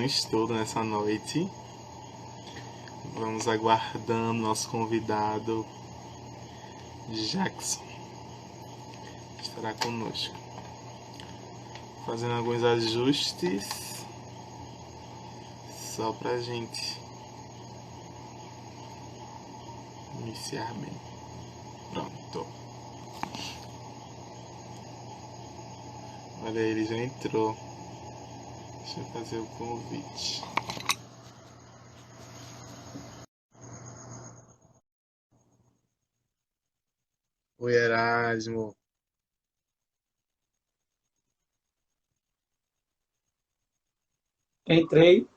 estudo nessa noite. Vamos aguardando nosso convidado Jackson, que estará conosco. Fazendo alguns ajustes só pra gente iniciar bem. Pronto. Olha aí, ele já entrou. Deixa eu fazer o convite. Oi, Erasmo. Entrei.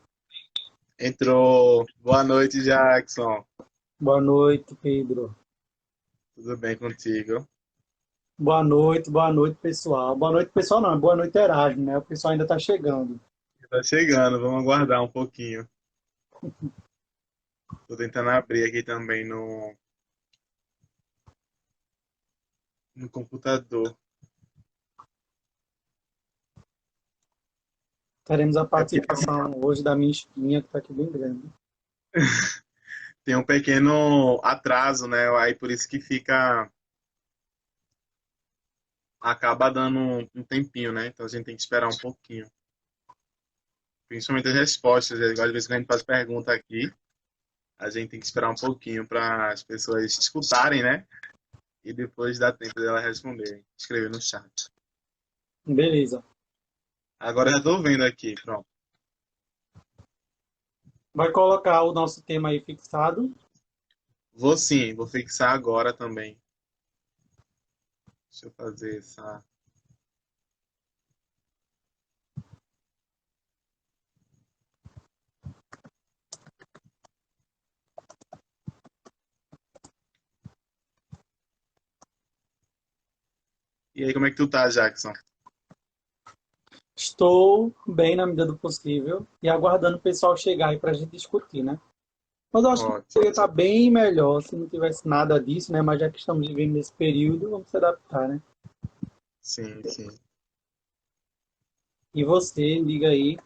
Entrou. Boa noite, Jackson. Boa noite, Pedro. Tudo bem contigo? Boa noite, pessoal. Boa noite, pessoal, não. Boa noite, Erasmo, né? O pessoal ainda está chegando. Tá chegando, vamos aguardar um pouquinho. Tô tentando abrir aqui também no computador. Teremos a É porque participação hoje da minha espinha, que está aqui bem grande. tem um pequeno atraso, né? Aí por isso que fica. Acaba dando um tempinho, né? Então a gente tem que esperar um pouquinho. Principalmente as respostas. Às vezes quando a gente faz pergunta aqui, a gente tem que esperar um pouquinho para as pessoas escutarem, né? E depois dá tempo dela responder, escrever no chat. Beleza. Agora já tô vendo aqui, pronto. Vai colocar o nosso tema aí fixado. Vou sim, vou fixar agora também. Deixa eu fazer essa. E aí, como é que tu tá, Jackson? Estou bem na medida do possível e aguardando o pessoal chegar aí para a gente discutir, né? Mas eu acho que Ótimo. poderia estar bem melhor se não tivesse nada disso, né? Mas já que estamos vivendo nesse período, vamos se adaptar, né? Sim, sim. E você, diga aí.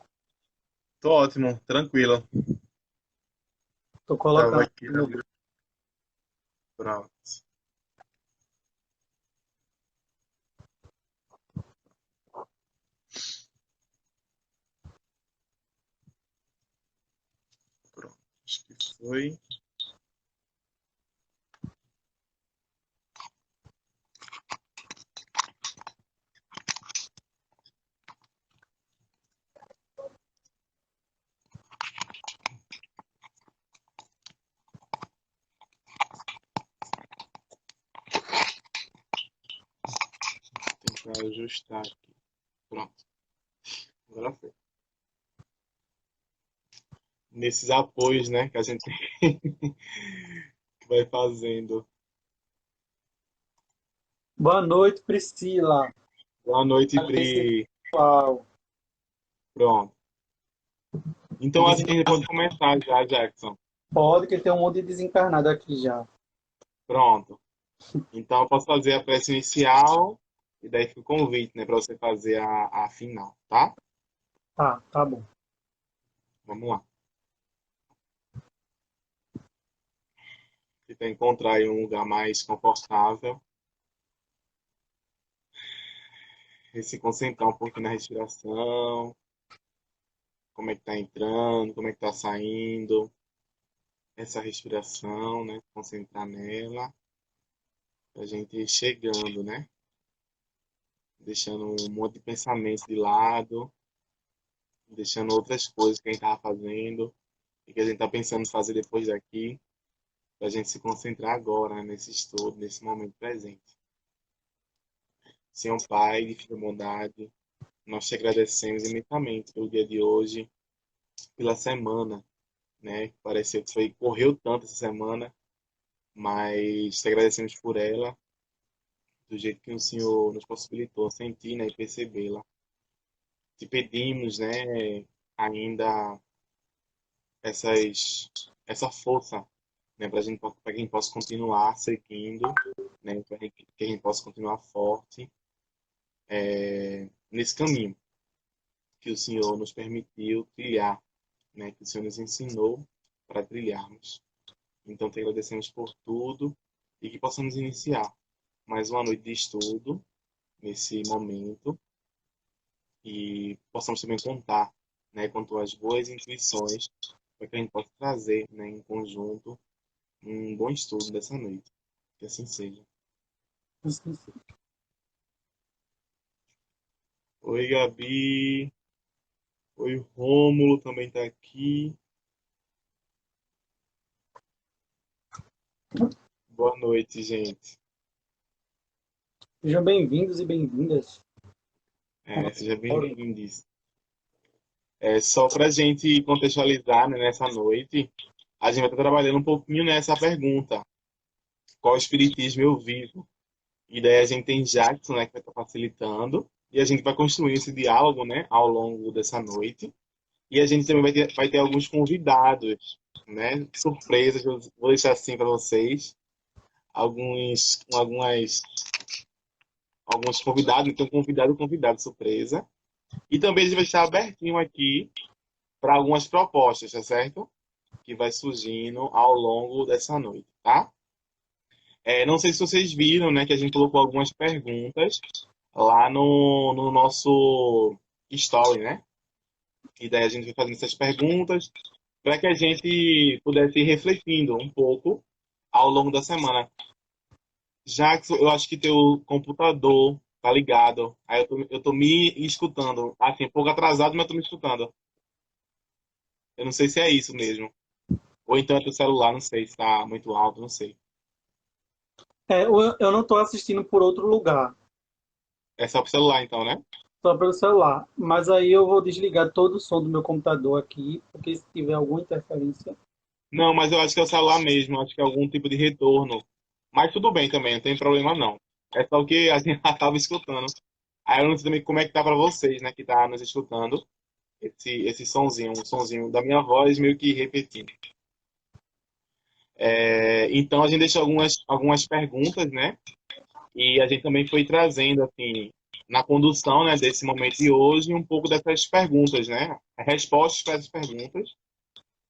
Tô ótimo, tranquilo. Estou Tava colocando aqui no. Pronto. Pronto. Acho que foi. Tentar ajustar aqui. Pronto. Agora foi. Nesses apoios, né, que a gente vai fazendo. Boa noite, Priscila. Boa noite, Agradecer, Pri. pessoal. Pronto. Então acho que a gente pode começar já, Jackson. Pode, que tem um monte de desencarnado aqui já. Pronto. Então eu posso fazer a prece inicial e daí fica o convite, né, para você fazer a final, tá? Tá bom. Vamos lá. Tenta encontrar aí um lugar mais confortável e se concentrar um pouquinho na respiração, como é que tá entrando, como é que tá saindo, essa respiração, né? Concentrar nela, a gente ir chegando, né? Deixando um monte de pensamento de lado, deixando outras coisas que a gente tava fazendo e que a gente tá pensando em fazer depois daqui, para a gente se concentrar agora, né, nesse estudo, nesse momento presente. Senhor Pai de infinita bondade, nós te agradecemos imensamente pelo dia de hoje, pela semana, né? Pareceu que correu tanto essa semana, mas te agradecemos por ela, do jeito que o Senhor nos possibilitou sentir, né, e percebê-la. Te pedimos, né, ainda essa força, né, para que a gente possa continuar seguindo, né, para que a gente possa continuar forte nesse caminho que o Senhor nos permitiu trilhar, né, que o Senhor nos ensinou para trilharmos. Então, te agradecemos por tudo e que possamos iniciar mais uma noite de estudo nesse momento e possamos também contar, né, com tuas boas intuições para que a gente possa trazer, né, em conjunto um bom estudo dessa noite. Que assim seja. Oi, Gabi. Oi, o Rômulo também está aqui. Boa noite, gente. Sejam bem-vindos e bem-vindas ao nosso Seja fórum. bem-vindos. Só para a gente contextualizar, né, nessa noite, a gente vai estar trabalhando um pouquinho nessa pergunta. Qual espiritismo eu vivo? E daí a gente tem Jackson, né, que vai estar facilitando. E a gente vai construir esse diálogo, né, ao longo dessa noite. E a gente também vai ter alguns convidados, né, surpresas. Eu vou deixar assim para vocês. Alguns convidados, então convidado surpresa. E também a gente vai estar abertinho aqui para algumas propostas, tá certo? Que vai surgindo ao longo dessa noite, tá? Não sei se vocês viram, né, que a gente colocou algumas perguntas lá no nosso story, né? E daí a gente vai fazendo essas perguntas para que a gente pudesse ir refletindo um pouco ao longo da semana. Jackson, eu acho que teu computador tá ligado. Aí eu tô me escutando. Assim, um pouco atrasado, mas tô me escutando. Eu não sei se é isso mesmo. Ou então é teu celular, não sei se tá muito alto, não sei. Eu não estou assistindo por outro lugar, É só pro celular então, né? só pelo celular. Mas aí eu vou desligar todo o som do meu computador aqui, porque se tiver alguma interferência. Não, mas eu acho que é o celular mesmo, acho que é algum tipo de retorno. Mas tudo bem também, não tem problema não. É só o que a gente já tava escutando. Aí eu não sei também como é que tá pra vocês, né, que tá nos escutando. Esse sonzinho, um sonzinho da minha voz meio que repetindo. Então a gente deixou algumas perguntas, né? E a gente também foi trazendo, assim, na condução, né, desse momento de hoje, um pouco dessas perguntas, né? Respostas para essas perguntas.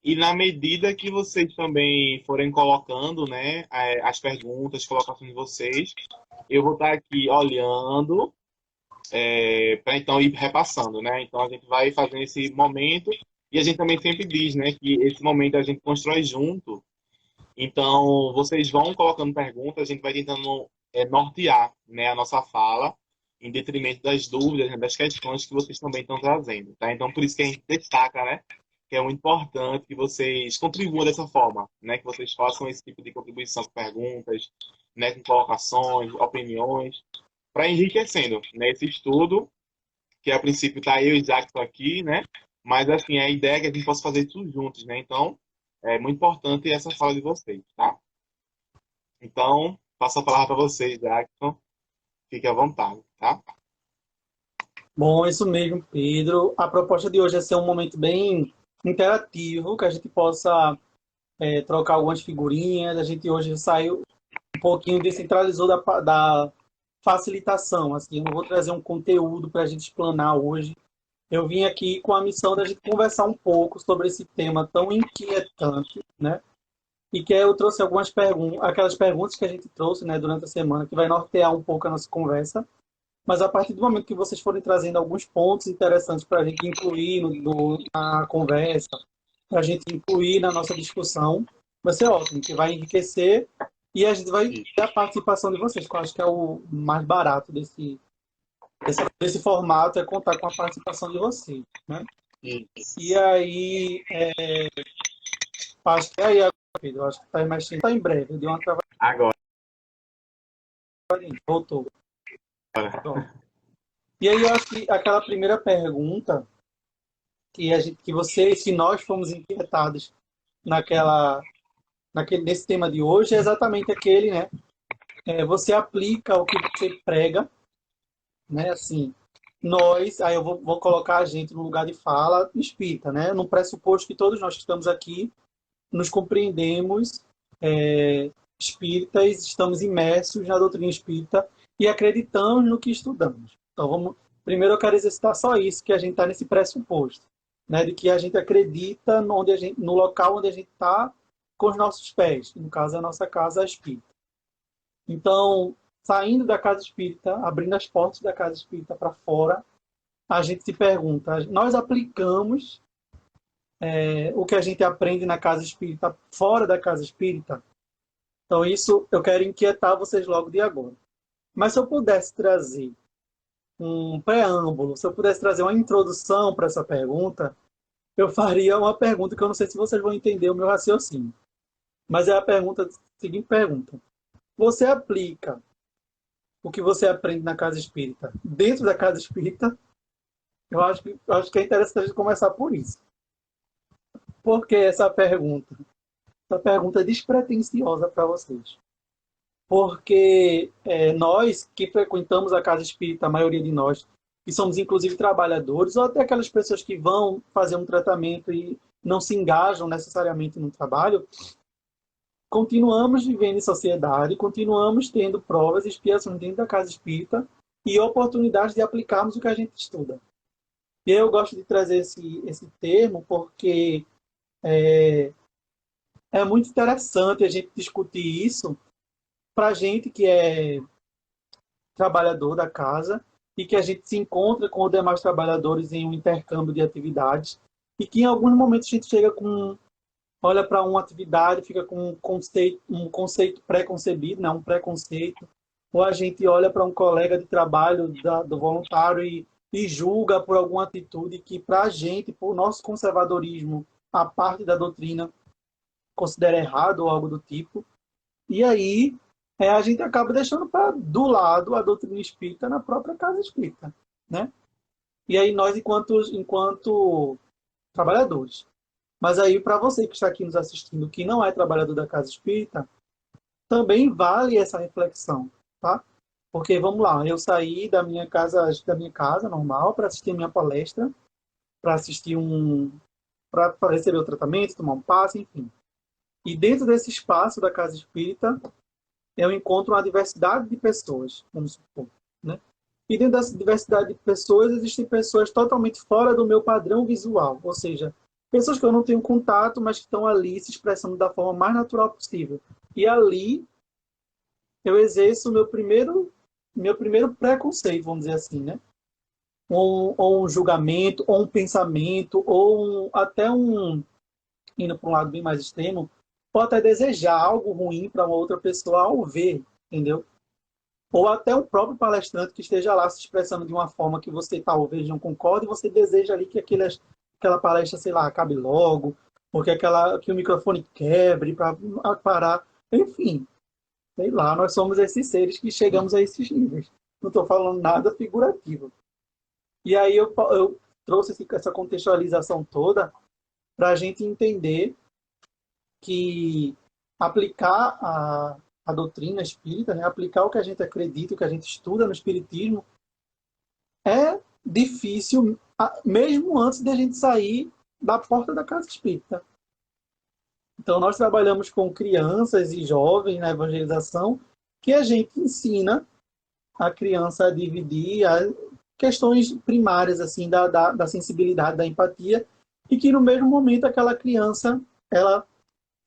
E na medida que vocês também forem colocando, né, as perguntas, colocações de vocês, eu vou estar aqui olhando, para então ir repassando, né? Então a gente vai fazendo esse momento e a gente também sempre diz, né, que esse momento a gente constrói junto. Então vocês vão colocando perguntas, a gente vai tentando nortear, né, a nossa fala em detrimento das dúvidas, né, das questões que vocês também estão trazendo, tá? Então por isso que a gente destaca, né? Que é muito importante que vocês contribuam dessa forma, né? Que vocês façam esse tipo de contribuição com perguntas, né? Com colocações, opiniões, para enriquecendo, né? Esse estudo, que a princípio está eu e Jackson aqui, né? Mas assim, a ideia é que a gente possa fazer isso juntos, né? Então, é muito importante essa fala de vocês, tá? Então, passo a palavra para vocês, Jackson. Fique à vontade, tá? Bom, isso mesmo, Pedro. A proposta de hoje é ser um momento bem interativo, que a gente possa trocar algumas figurinhas. A gente hoje saiu um pouquinho, descentralizou da facilitação. Assim, eu não vou trazer um conteúdo para a gente explanar hoje. Eu vim aqui com a missão da gente conversar um pouco sobre esse tema tão inquietante, né? E que eu trouxe algumas perguntas, aquelas perguntas que a gente trouxe, né, durante a semana, que vai nortear um pouco a nossa conversa. Mas a partir do momento que vocês forem trazendo alguns pontos interessantes para a gente incluir na conversa, para a gente incluir na nossa discussão, vai ser ótimo, que vai enriquecer e a gente vai ter a participação de vocês, que eu acho que é o mais barato desse formato, é contar com a participação de vocês, né? E Isso. aí, acho que é aí, Pedro, acho que está mexendo, está em breve, deu uma Agora. travadinha, voltou. Pronto. E aí eu acho que aquela primeira pergunta que nós fomos inquietados nesse tema de hoje é exatamente aquele, né? Você aplica o que você prega, né? Assim, aí eu vou colocar a gente no lugar de fala espírita, né? No pressuposto que todos nós que estamos aqui nos compreendemos espíritas, estamos imersos na doutrina espírita e acreditamos no que estudamos. Então, primeiro eu quero exercitar só isso, que a gente está nesse pressuposto. né, de que a gente acredita no local onde a gente está com os nossos pés, no caso a nossa casa espírita. Então, saindo da casa espírita, abrindo as portas da casa espírita para fora, a gente se pergunta, nós aplicamos o que a gente aprende na casa espírita fora da casa espírita? Então, isso eu quero inquietar vocês logo de agora. Mas se eu pudesse trazer um preâmbulo, se eu pudesse trazer uma introdução para essa pergunta, eu faria uma pergunta que eu não sei se vocês vão entender o meu raciocínio. Mas é a seguinte pergunta. Você aplica o que você aprende na casa espírita dentro da casa espírita? Eu acho que é interessante a gente começar por isso. Por que essa pergunta? Essa pergunta é despretensiosa para vocês. Porque nós que frequentamos a casa espírita, a maioria de nós, que somos inclusive trabalhadores, ou até aquelas pessoas que vão fazer um tratamento e não se engajam necessariamente no trabalho, continuamos vivendo em sociedade, continuamos tendo provas e expiações dentro da casa espírita e oportunidades de aplicarmos o que a gente estuda. E eu gosto de trazer esse termo porque é muito interessante a gente discutir isso para a gente que é trabalhador da casa e que a gente se encontra com os demais trabalhadores em um intercâmbio de atividades e que em alguns momentos a gente olha para uma atividade, fica com um conceito pré-concebido, né? Um preconceito, ou a gente olha para um colega de trabalho do voluntário e julga por alguma atitude que para a gente, por nosso conservadorismo, a parte da doutrina considera errado ou algo do tipo. E aí a gente acaba deixando do lado a doutrina espírita na própria casa espírita, né? E aí nós, enquanto trabalhadores. Mas aí, para você que está aqui nos assistindo, que não é trabalhador da casa espírita, também vale essa reflexão, tá? Porque, vamos lá, eu saí da minha casa normal para assistir a minha palestra, para receber o tratamento, tomar um passe, enfim. E dentro desse espaço da casa espírita, eu encontro uma diversidade de pessoas, vamos supor, né? E dentro dessa diversidade de pessoas, existem pessoas totalmente fora do meu padrão visual, ou seja, pessoas que eu não tenho contato, mas que estão ali se expressando da forma mais natural possível. E ali eu exerço o meu primeiro preconceito, vamos dizer assim, né? Ou um julgamento, ou um pensamento, indo para um lado bem mais extremo, pode até desejar algo ruim para uma outra pessoa ao ver, entendeu? Ou até o próprio palestrante que esteja lá se expressando de uma forma que você talvez não concorde, e você deseja ali que aquela palestra, sei lá, acabe logo, ou que o microfone quebre para parar. Enfim, sei lá, nós somos esses seres que chegamos a esses níveis. Não estou falando nada figurativo. E aí eu trouxe essa contextualização toda para a gente entender que aplicar a doutrina espírita, né, aplicar o que a gente acredita, o que a gente estuda no espiritismo, é difícil, mesmo antes de a gente sair da porta da casa espírita. Então, nós trabalhamos com crianças e jovens na evangelização, que a gente ensina a criança a dividir as questões primárias assim da sensibilidade, da empatia, e que no mesmo momento aquela criança ela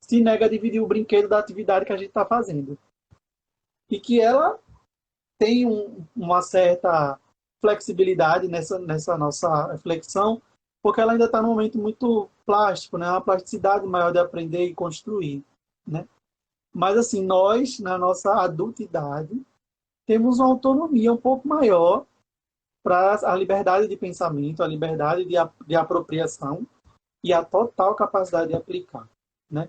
se nega a dividir o brinquedo da atividade que a gente está fazendo. E que ela tem uma certa flexibilidade nessa nossa reflexão, porque ela ainda está num momento muito plástico, né? Uma plasticidade maior de aprender e construir, né? Mas, assim, nós, na nossa adultidade, temos uma autonomia um pouco maior para a liberdade de pensamento, a liberdade de apropriação e a total capacidade de aplicar, né?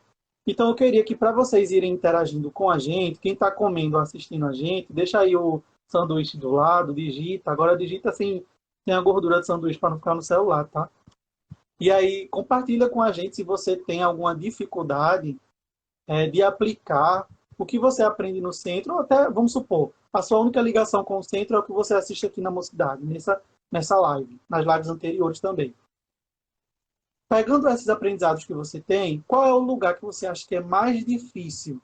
Então, eu queria que, para vocês irem interagindo com a gente, quem está comendo, assistindo a gente, deixa aí o sanduíche do lado, digita. Agora, digita sem a gordura do sanduíche para não ficar no celular, tá? E aí, compartilha com a gente se você tem alguma dificuldade de aplicar o que você aprende no centro, ou até, vamos supor, a sua única ligação com o centro é o que você assiste aqui na Mocidade, nessa live, nas lives anteriores também. Pegando esses aprendizados que você tem, qual é o lugar que você acha que é mais difícil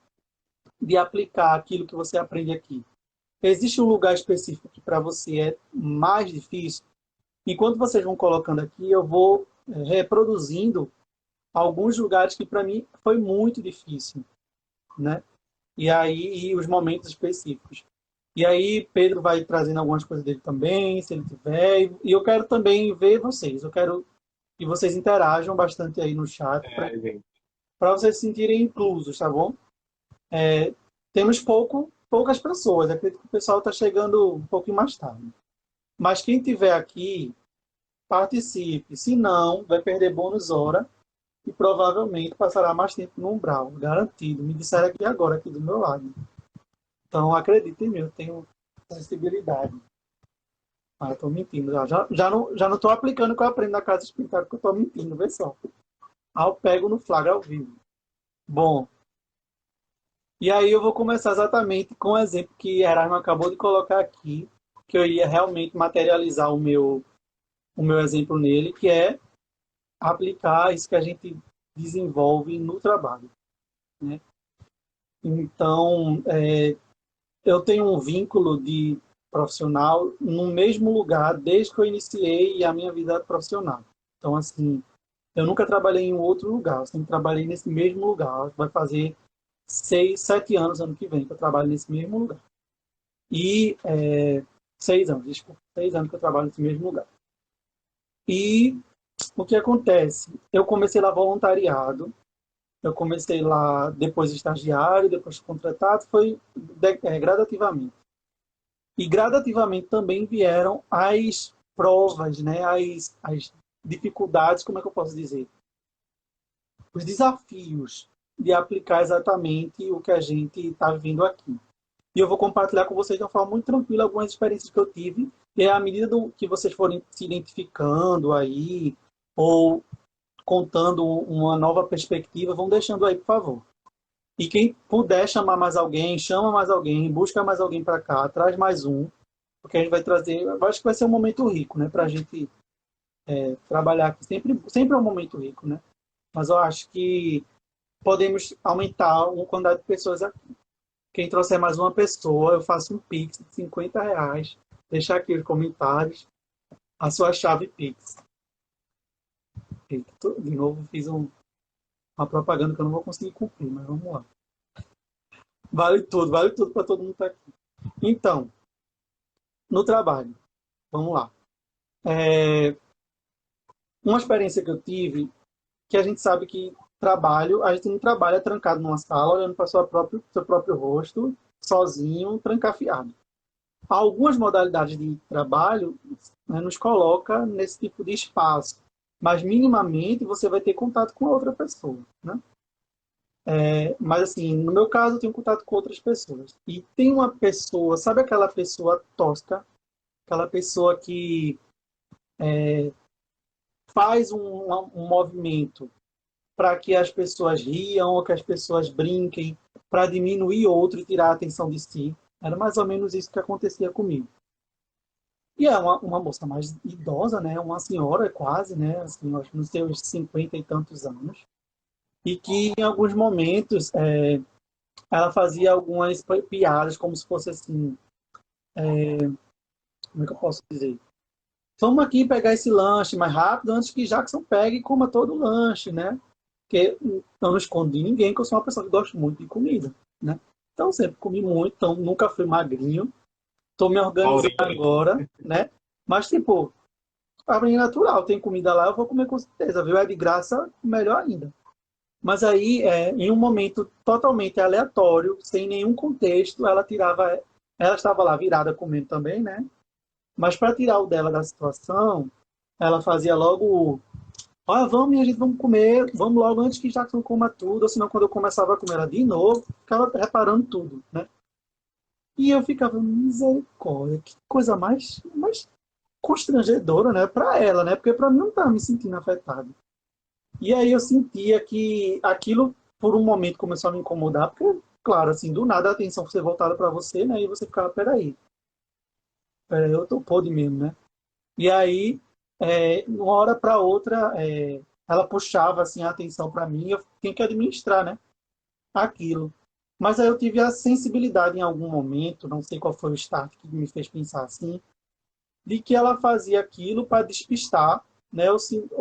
de aplicar aquilo que você aprende aqui? Existe um lugar específico que para você é mais difícil? Enquanto vocês vão colocando aqui, eu vou reproduzindo alguns lugares que para mim foi muito difícil, né? E aí, e os momentos específicos. E aí, Pedro vai trazendo algumas coisas dele também, se ele tiver. E eu quero também ver vocês. Eu quero que vocês interajam bastante aí no chat É, gente. para vocês se sentirem inclusos, tá bom? Temos poucas pessoas. Acredito que o pessoal está chegando um pouquinho mais tarde. Mas quem tiver aqui, participe. Se não, vai perder bônus hora e provavelmente passará mais tempo no umbral. Garantido. Me disseram aqui agora, aqui do meu lado. Então, acreditem em mim, eu tenho sensibilidade. Ah, eu tô mentindo. Já não tô aplicando o que eu aprendo na casa espírita, porque eu tô mentindo, vê só. Ah, eu pego no flagra ao vivo. Bom, e aí eu vou começar exatamente com o exemplo que Erasmo acabou de colocar aqui, que eu ia realmente materializar o meu exemplo nele, que é aplicar isso que a gente desenvolve no trabalho, né? Então, eu tenho um vínculo de profissional no mesmo lugar desde que eu iniciei a minha vida profissional. Então, assim, eu nunca trabalhei em outro lugar, eu sempre trabalhei nesse mesmo lugar. Vai fazer 6, 7 anos ano que vem que eu trabalho nesse mesmo lugar. E 6 anos, desculpa, 6 anos que eu trabalho nesse mesmo lugar. E o que acontece? Eu comecei lá voluntariado, eu comecei lá depois estagiário, depois contratado, foi gradativamente. E gradativamente também vieram as provas, né? As dificuldades, como é que eu posso dizer? Os desafios de aplicar exatamente o que a gente está vivendo aqui. E eu vou compartilhar com vocês de uma forma muito tranquila algumas experiências que eu tive. E à medida que vocês forem se identificando aí, ou contando uma nova perspectiva, vão deixando aí, por favor. E quem puder chamar mais alguém, chama mais alguém, busca mais alguém para cá, traz mais um, porque a gente vai trazer. Eu acho que vai ser um momento rico, né, para a gente trabalhar aqui. Sempre é um momento rico, né? Mas eu acho que podemos aumentar a quantidade de pessoas aqui. Quem trouxer mais uma pessoa, eu faço um Pix de R$ 50. Deixa aqui os comentários a sua chave Pix. Eita, de novo fiz uma propaganda que eu não vou conseguir cumprir, mas vamos lá. Vale tudo para todo mundo estar aqui. Então, no trabalho, vamos lá. Uma experiência que eu tive, que a gente sabe que a gente não trabalha trancado numa sala, olhando para seu próprio rosto, sozinho, trancafiado. Algumas modalidades de trabalho, né, nos coloca nesse tipo de espaço, mas minimamente você vai ter contato com a outra pessoa, né? Mas assim, no meu caso eu tenho contato com outras pessoas. E tem uma pessoa, sabe aquela pessoa tosca? Aquela pessoa que faz um movimento para que as pessoas riam ou que as pessoas brinquem, para diminuir outro e tirar a atenção de si. Era mais ou menos isso que acontecia comigo. E é uma moça mais idosa, né? Uma senhora quase, né? Assim, acho que nos seus 50 e tantos anos. E que em alguns momentos ela fazia algumas piadas como se fosse assim, como é que eu posso dizer? Vamos aqui pegar esse lanche mais rápido antes que Jackson pegue e coma todo o lanche, né? Porque eu não escondo de ninguém que eu sou uma pessoa que gosta muito de comida, né? Então sempre comi muito, então nunca fui magrinho. Estou me organizando Aurinha. agora, né? Mas tipo, para mim é natural, tem comida lá, eu vou comer com certeza, viu? É de graça, melhor ainda. Mas aí, em um momento totalmente aleatório, sem nenhum contexto, ela estava lá virada comendo também, né? Mas para tirar o dela da situação, ela fazia logo, olha, vamos, minha gente, vamos comer, vamos logo antes que Jackson coma tudo, ou senão quando eu começava a comer ela de novo, ficava reparando tudo, né? E eu ficava, misericórdia, que coisa mais constrangedora, né, para ela, né? Porque para mim não estava me sentindo afetado. E aí eu sentia que aquilo, por um momento, começou a me incomodar, porque, claro, assim, do nada a atenção foi voltada para você, né? E você ficava, peraí, eu tô podre mesmo, né? E aí, uma hora para outra, ela puxava, assim, a atenção para mim e eu tinha que administrar, né? Aquilo. Mas aí eu tive a sensibilidade em algum momento, não sei qual foi o start que me fez pensar assim, de que ela fazia aquilo para despistar, né?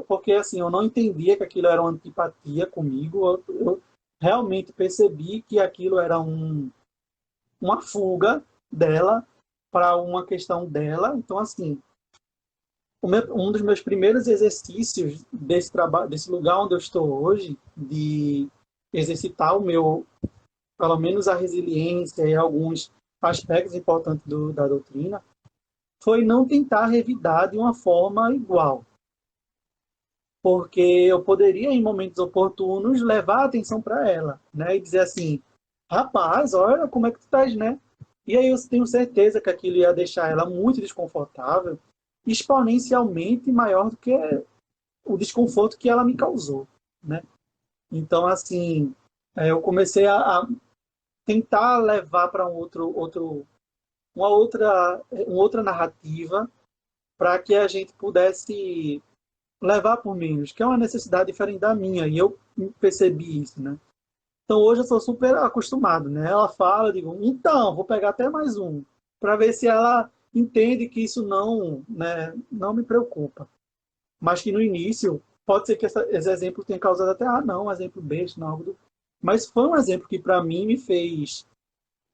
Porque assim, eu não entendia que aquilo era uma antipatia comigo. Eu realmente percebi que aquilo era uma fuga dela para uma questão dela. Então, assim, um dos meus primeiros exercícios desse trabalho, desse lugar onde eu estou hoje, de exercitar o meu, pelo menos a resiliência e alguns aspectos importantes da doutrina, foi não tentar revidar de uma forma igual. Porque eu poderia, em momentos oportunos, levar a atenção para ela, né? E dizer assim, rapaz, olha como é que tu estás, né? E aí eu tenho certeza que aquilo ia deixar ela muito desconfortável, exponencialmente maior do que o desconforto que ela me causou, né? Então, assim, eu comecei a tentar levar para uma outra narrativa para que a gente pudesse levar por menos, que é uma necessidade diferente da minha, e eu percebi isso, né? Então hoje eu sou super acostumado, né? Ela fala, eu digo, então, vou pegar até mais um, para ver se ela entende que isso não, né, não me preocupa. Mas que no início, pode ser que esse exemplo tenha causado até, não, um exemplo besta, não, algo do... Mas foi um exemplo que para mim me fez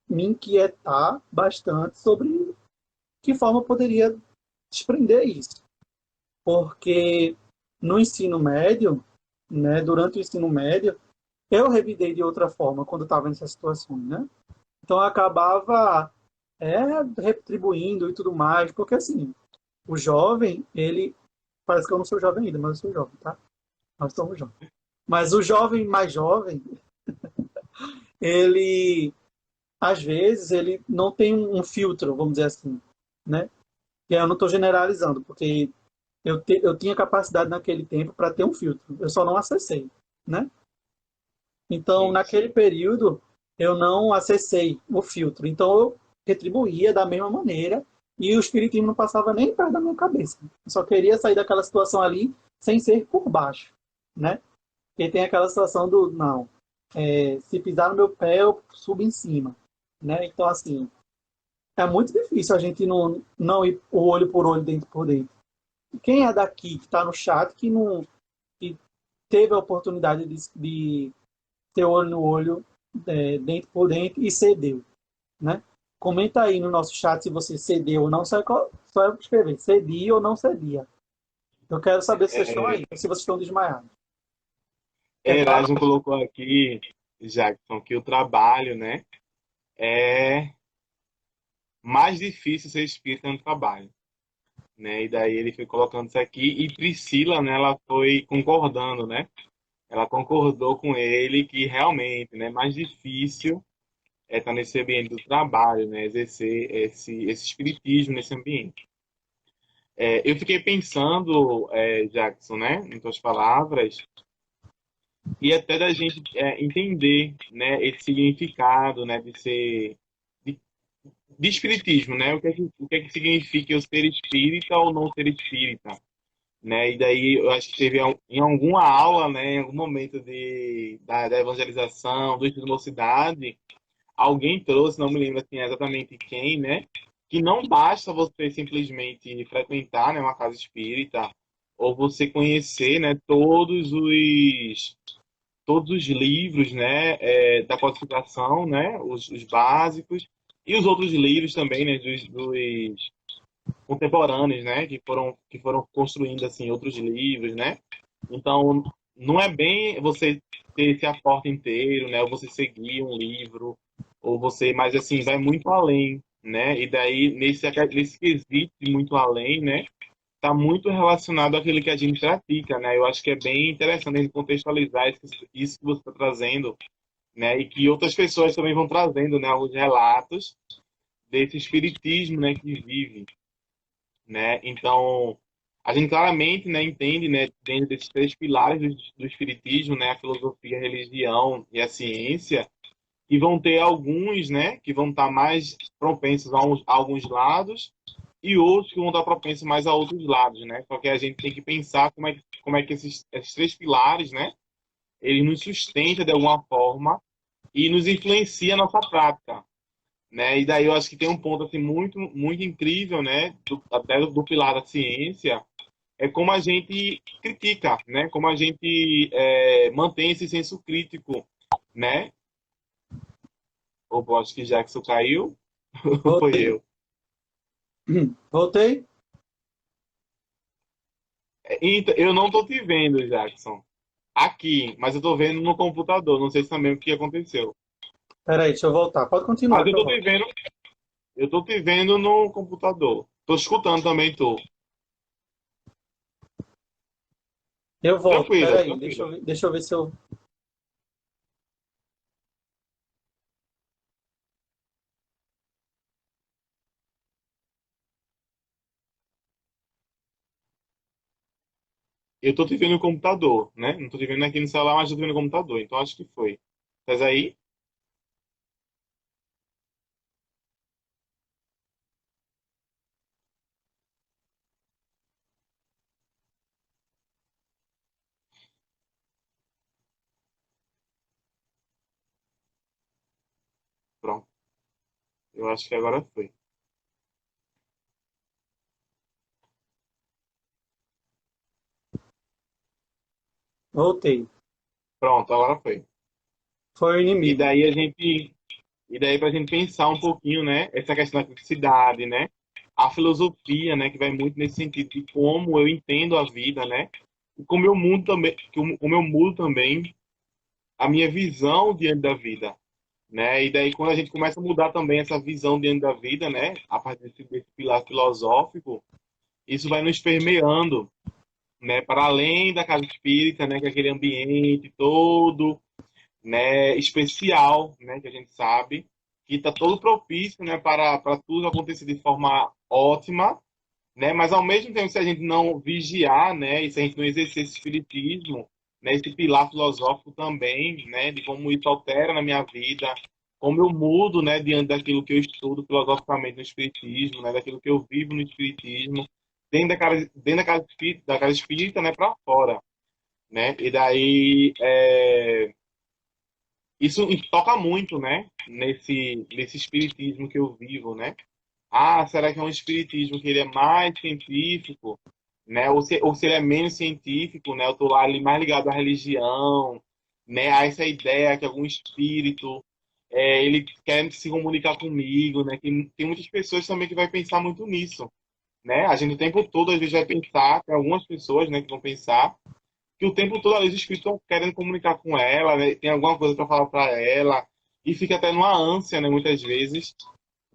me inquietar bastante sobre que forma eu poderia desprender isso. Porque no ensino médio, né, durante o ensino médio, eu revidei de outra forma quando estava nessas situações, né? Então eu acabava retribuindo e tudo mais, porque assim, o jovem, ele parece que eu não sou jovem ainda, mas eu sou jovem, tá? Nós somos jovens. Mas o jovem mais jovem, ele às vezes ele não tem um filtro, vamos dizer assim, né? E eu não estou generalizando, porque eu tinha capacidade naquele tempo para ter um filtro, eu só não acessei, né? Então, Sim, naquele sim. período, eu não acessei o filtro. Então, eu retribuía da mesma maneira e o espiritismo não passava nem perto da minha cabeça. Eu só queria sair daquela situação ali sem ser por baixo, né? Porque tem aquela situação do, não, se pisar no meu pé, eu subo em cima, né? Então, assim, é muito difícil a gente não ir o olho por olho, dentro por dentro. Quem é daqui, que está no chat, que não que teve a oportunidade de ter olho no olho, dente por dente e cedeu, né? Comenta aí no nosso chat se você cedeu ou não, só escrever cedia ou não cedia. Eu quero saber se vocês estão É, aí, se vocês estão desmaiados. Quer falar? Erasmo colocou aqui, Jackson, que o trabalho, né, é mais difícil ser espírita no trabalho, né? E daí ele foi colocando isso aqui e Priscila, né, ela foi concordando, né? Ela concordou com ele que realmente, né, mais difícil é estar nesse ambiente do trabalho, né, exercer esse espiritismo nesse ambiente. Eu fiquei pensando, Jackson, né, em tuas palavras, e até da gente entender, né, esse significado, né, de, de espiritismo, né, o que é que significa eu ser espírita ou não ser espírita, né, e daí eu acho que teve em alguma aula, né, em algum momento da evangelização, do estudo de mocidade, alguém trouxe, não me lembro assim, exatamente quem, né, que não basta você simplesmente frequentar, né, uma casa espírita ou você conhecer, né, todos os livros, né, da codificação, né, os básicos, e os outros livros também, né, dos contemporâneos, né, que foram construindo assim outros livros, né. Então, não é bem você ter esse aporte inteiro, né, ou você seguir um livro, ou você, mas assim, vai muito além, né? E daí nesse quesito de muito além, né, está muito relacionado àquilo que a gente pratica, né? Eu acho que é bem interessante a gente contextualizar isso que você está trazendo, né? E que outras pessoas também vão trazendo, né? Alguns relatos desse espiritismo, né? Que vive, né? Então, a gente claramente, né? Entende, né? Dentro desses três pilares do espiritismo, né? A filosofia, a religião e a ciência, e vão ter alguns, né? Que vão estar mais propensos a alguns lados e outros que vão estar propensos mais a outros lados, né? Só que a gente tem que pensar como é que esses três pilares, né? Eles nos sustentam de alguma forma e nos influencia a nossa prática, né? E daí eu acho que tem um ponto assim muito muito incrível, né? Até do pilar da ciência, é como a gente critica, né? Como a gente mantém esse senso crítico, né? Ou acho que Jackson caiu, ou foi Voltei. eu? Voltei? Então, eu não tô te vendo, Jackson. Aqui, mas eu tô vendo no computador. Não sei se também o que aconteceu. Peraí, deixa eu voltar. Pode Mas continuar que eu volto. eu tô te vendo no computador. Tô escutando também, tô. Eu volto, Tranquila, peraí. Deixa tranquila. eu ver, deixa eu ver se eu. Eu tô te vendo no computador, né? Não tô te vendo aqui no celular, mas tô te vendo no computador. Então acho que foi. Mas aí, pronto. Eu acho que agora foi. Voltei. Pronto, agora foi. Foi o E inimigo. daí a gente, e daí pra gente pensar um pouquinho, né? Essa questão da criticidade, né? A filosofia, né? Que vai muito nesse sentido de como eu entendo a vida, né? E como eu mudo também, como eu mudo também a minha visão diante da vida, né? E daí quando a gente começa a mudar também essa visão diante da vida, né? A partir desse pilar filosófico, isso vai nos permeando, né? Para além da casa espírita, né? Que é aquele ambiente todo, né? Especial, né? Que a gente sabe que está todo propício, né? Para tudo acontecer de forma ótima, né? Mas ao mesmo tempo, se a gente não vigiar, né? E se a gente não exercer esse espiritismo, né? Esse pilar filosófico também, né? De como isso altera na minha vida, como eu mudo, né? Diante daquilo que eu estudo filosoficamente no espiritismo, né? Daquilo que eu vivo no espiritismo, da casa espírita, né? Para fora, né? E daí isso toca muito, né? Nesse espiritismo que eu vivo, né? Ah, será que é um espiritismo que ele é mais científico, né? Ou se ele é menos científico, né? Eu tô lá ali mais ligado à religião, né? A essa ideia que algum espírito ele quer se comunicar comigo, né? Que tem muitas pessoas também que vai pensar muito nisso, né? A gente o tempo todo às vezes vai pensar, tem algumas pessoas, né, que vão pensar que o tempo todo ali os espíritos estão querendo comunicar com ela, né? Tem alguma coisa para falar para ela e fica até numa ânsia, né? Muitas vezes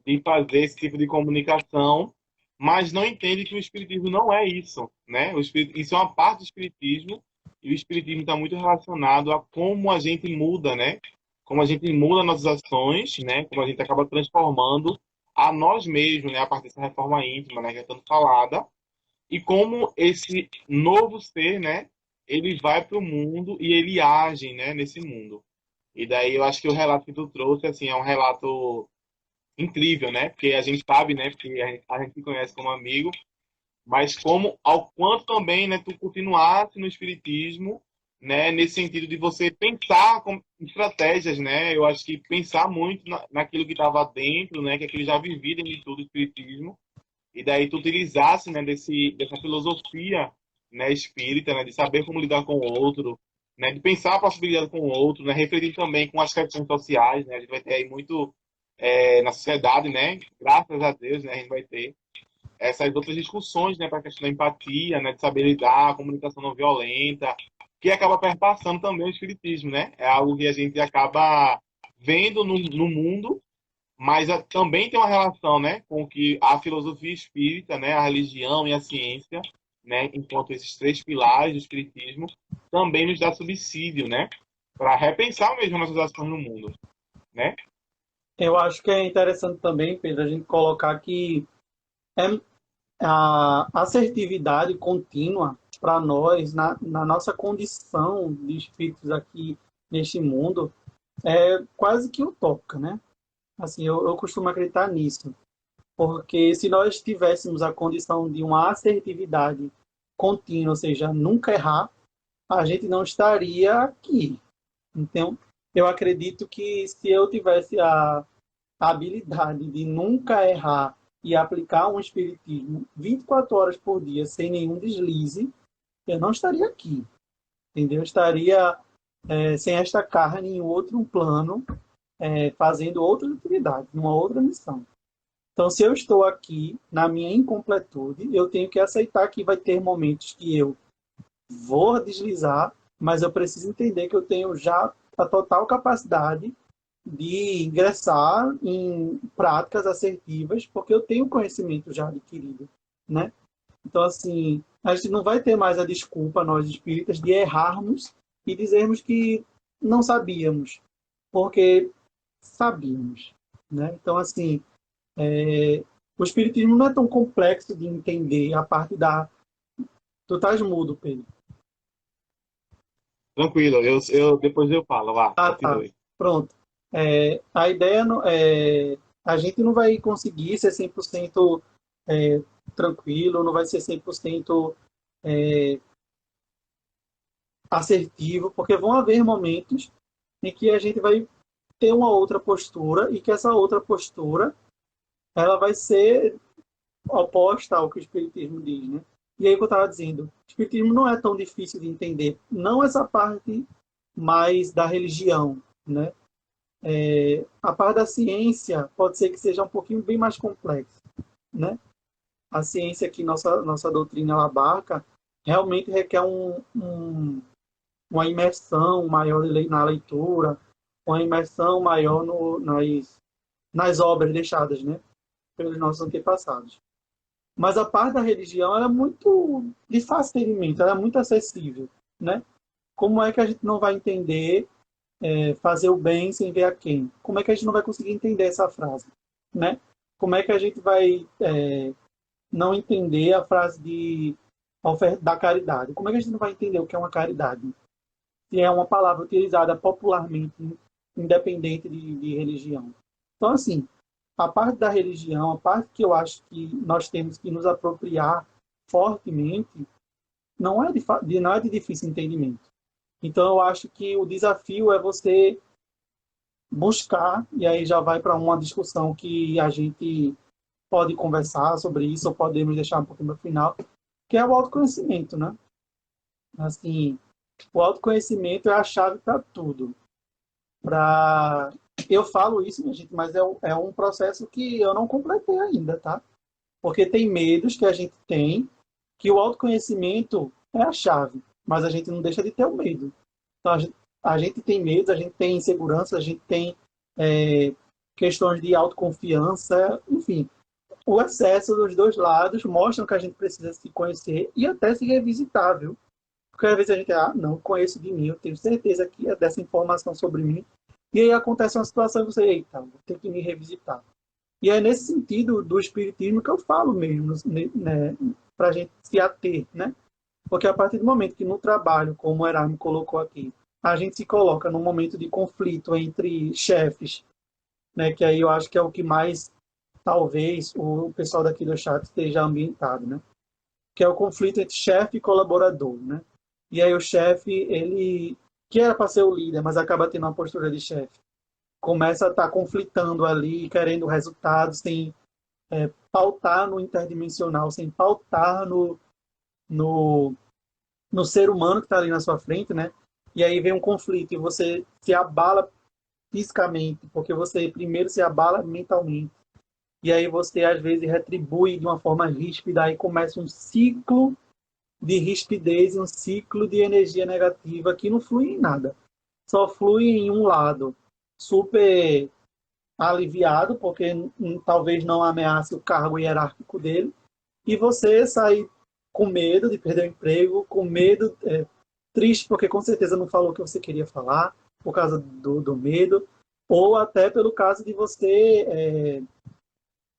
de fazer esse tipo de comunicação, mas não entende que o espiritismo não é isso, né? Isso é uma parte do espiritismo e o espiritismo está muito relacionado a como a gente muda, né? Como a gente muda nossas ações, né? Como a gente acaba transformando a nós mesmos, né? A partir dessa reforma íntima, né? Que é tanto falada e como esse novo ser, né? Ele vai para o mundo e ele age, né? Nesse mundo. E daí eu acho que o relato que tu trouxe, assim, é um relato incrível, né? Porque a gente sabe, né? Porque a gente se conhece como amigo, mas como ao quanto também, né? Tu continuasse no espiritismo, né? Nesse sentido de você pensar em estratégias, né? Eu acho que pensar muito naquilo que estava dentro, né? Que aquilo já vivia dentro de tudo o espiritismo e daí tu utilizasse, né? Dessa filosofia, né? Espírita, né? De saber como lidar com o outro, né? De pensar a possibilidade com o outro, né? Refletir também com as questões sociais, né? A gente vai ter aí muito na sociedade, né? Graças a Deus, né? A gente vai ter essas outras discussões, né? Para a questão da empatia, né? De saber lidar, a comunicação não violenta, que acaba perpassando também o espiritismo, né? É algo que a gente acaba vendo no mundo, mas também tem uma relação, né? Com que a filosofia espírita, né? A religião e a ciência, né? Enquanto esses três pilares do espiritismo também nos dá subsídio, né? Para repensar mesmo nossas ações no mundo, né? Eu acho que é interessante também, Pedro, a gente colocar que é a assertividade contínua para nós, na nossa condição de espíritos aqui neste mundo, é quase que utópica, né? Assim, eu costumo acreditar nisso, porque se nós tivéssemos a condição de uma assertividade contínua, ou seja, nunca errar, a gente não estaria aqui. Então, eu acredito que se eu tivesse a habilidade de nunca errar e aplicar um espiritismo 24 horas por dia sem nenhum deslize, eu não estaria aqui, entendeu? Eu estaria sem esta carne em outro plano, fazendo outra atividade, numa outra missão. Então, se eu estou aqui na minha incompletude, eu tenho que aceitar que vai ter momentos que eu vou deslizar, mas eu preciso entender que eu tenho já a total capacidade de ingressar em práticas assertivas, porque eu tenho conhecimento já adquirido, né? Então, assim, a gente não vai ter mais a desculpa, nós espíritas, de errarmos e dizermos que não sabíamos, porque sabíamos, né? Então, assim, o espiritismo não é tão complexo de entender a parte da... Tu estás mudo, Pedro. Tranquilo, depois eu falo, vá, Ah, tá. continue. Pronto. A ideia a gente não vai conseguir ser 100% tranquilo, não vai ser 100% assertivo, porque vão haver momentos em que a gente vai ter uma outra postura e que essa outra postura ela vai ser oposta ao que o Espiritismo diz, né? E aí o que eu estava dizendo, o Espiritismo não é tão difícil de entender, não essa parte mais da religião, né? A parte da ciência pode ser que seja um pouquinho bem mais complexa, né? A ciência que nossa doutrina ela abarca realmente requer uma imersão maior na leitura, uma imersão maior nas obras deixadas, né, pelos nossos antepassados. Mas a parte da religião ela é muito de fácil entendimento, ela é muito acessível, né? Como é que a gente não vai entender fazer o bem sem ver a quem? Como é que a gente não vai conseguir entender essa frase, né? Como é que a gente vai não entender a frase da caridade? Como é que a gente não vai entender o que é uma caridade? Se é uma palavra utilizada popularmente, independente de religião. Então, assim, a parte da religião, a parte que eu acho que nós temos que nos apropriar fortemente, não é de difícil entendimento. Então, eu acho que o desafio é você buscar, e aí já vai para uma discussão que a gente pode conversar sobre isso, ou podemos deixar um pouquinho no final, que é o autoconhecimento, né? Assim, o autoconhecimento é a chave para tudo. Eu falo isso, minha gente, mas é um processo que eu não completei ainda, tá? Porque tem medos que a gente tem, que o autoconhecimento é a chave, mas a gente não deixa de ter o medo. Então, a gente tem medo, a gente tem insegurança, a gente tem questões de autoconfiança, enfim. O excesso dos dois lados mostram que a gente precisa se conhecer e até se revisitar, viu? Porque às vezes a gente, não conheço de mim, eu tenho certeza que é dessa informação sobre mim. E aí acontece uma situação e você, eita, vou ter que me revisitar. E é nesse sentido do espiritismo que eu falo mesmo, né, para a gente se ater, né? Porque a partir do momento que no trabalho, como o Erasmo colocou aqui, a gente se coloca num momento de conflito entre chefes, né? Que aí eu acho que é o que mais, talvez, o pessoal daqui do chat esteja ambientado, né? Que é o conflito entre chefe e colaborador, né? E aí o chefe, ele que era para ser o líder, mas acaba tendo uma postura de chefe, começa a estar conflitando ali, querendo resultados, sem pautar no interdimensional, sem pautar no, no ser humano que está ali na sua frente, né? E aí vem um conflito e você se abala fisicamente, porque você primeiro se abala mentalmente. E aí você, às vezes, retribui de uma forma ríspida, aí começa um ciclo de rispidez, um ciclo de energia negativa que não flui em nada. Só flui em um lado, super aliviado, porque talvez não ameace o cargo hierárquico dele, e você sai com medo de perder o emprego, com medo, triste porque com certeza não falou o que você queria falar, por causa do medo, ou até pelo caso de você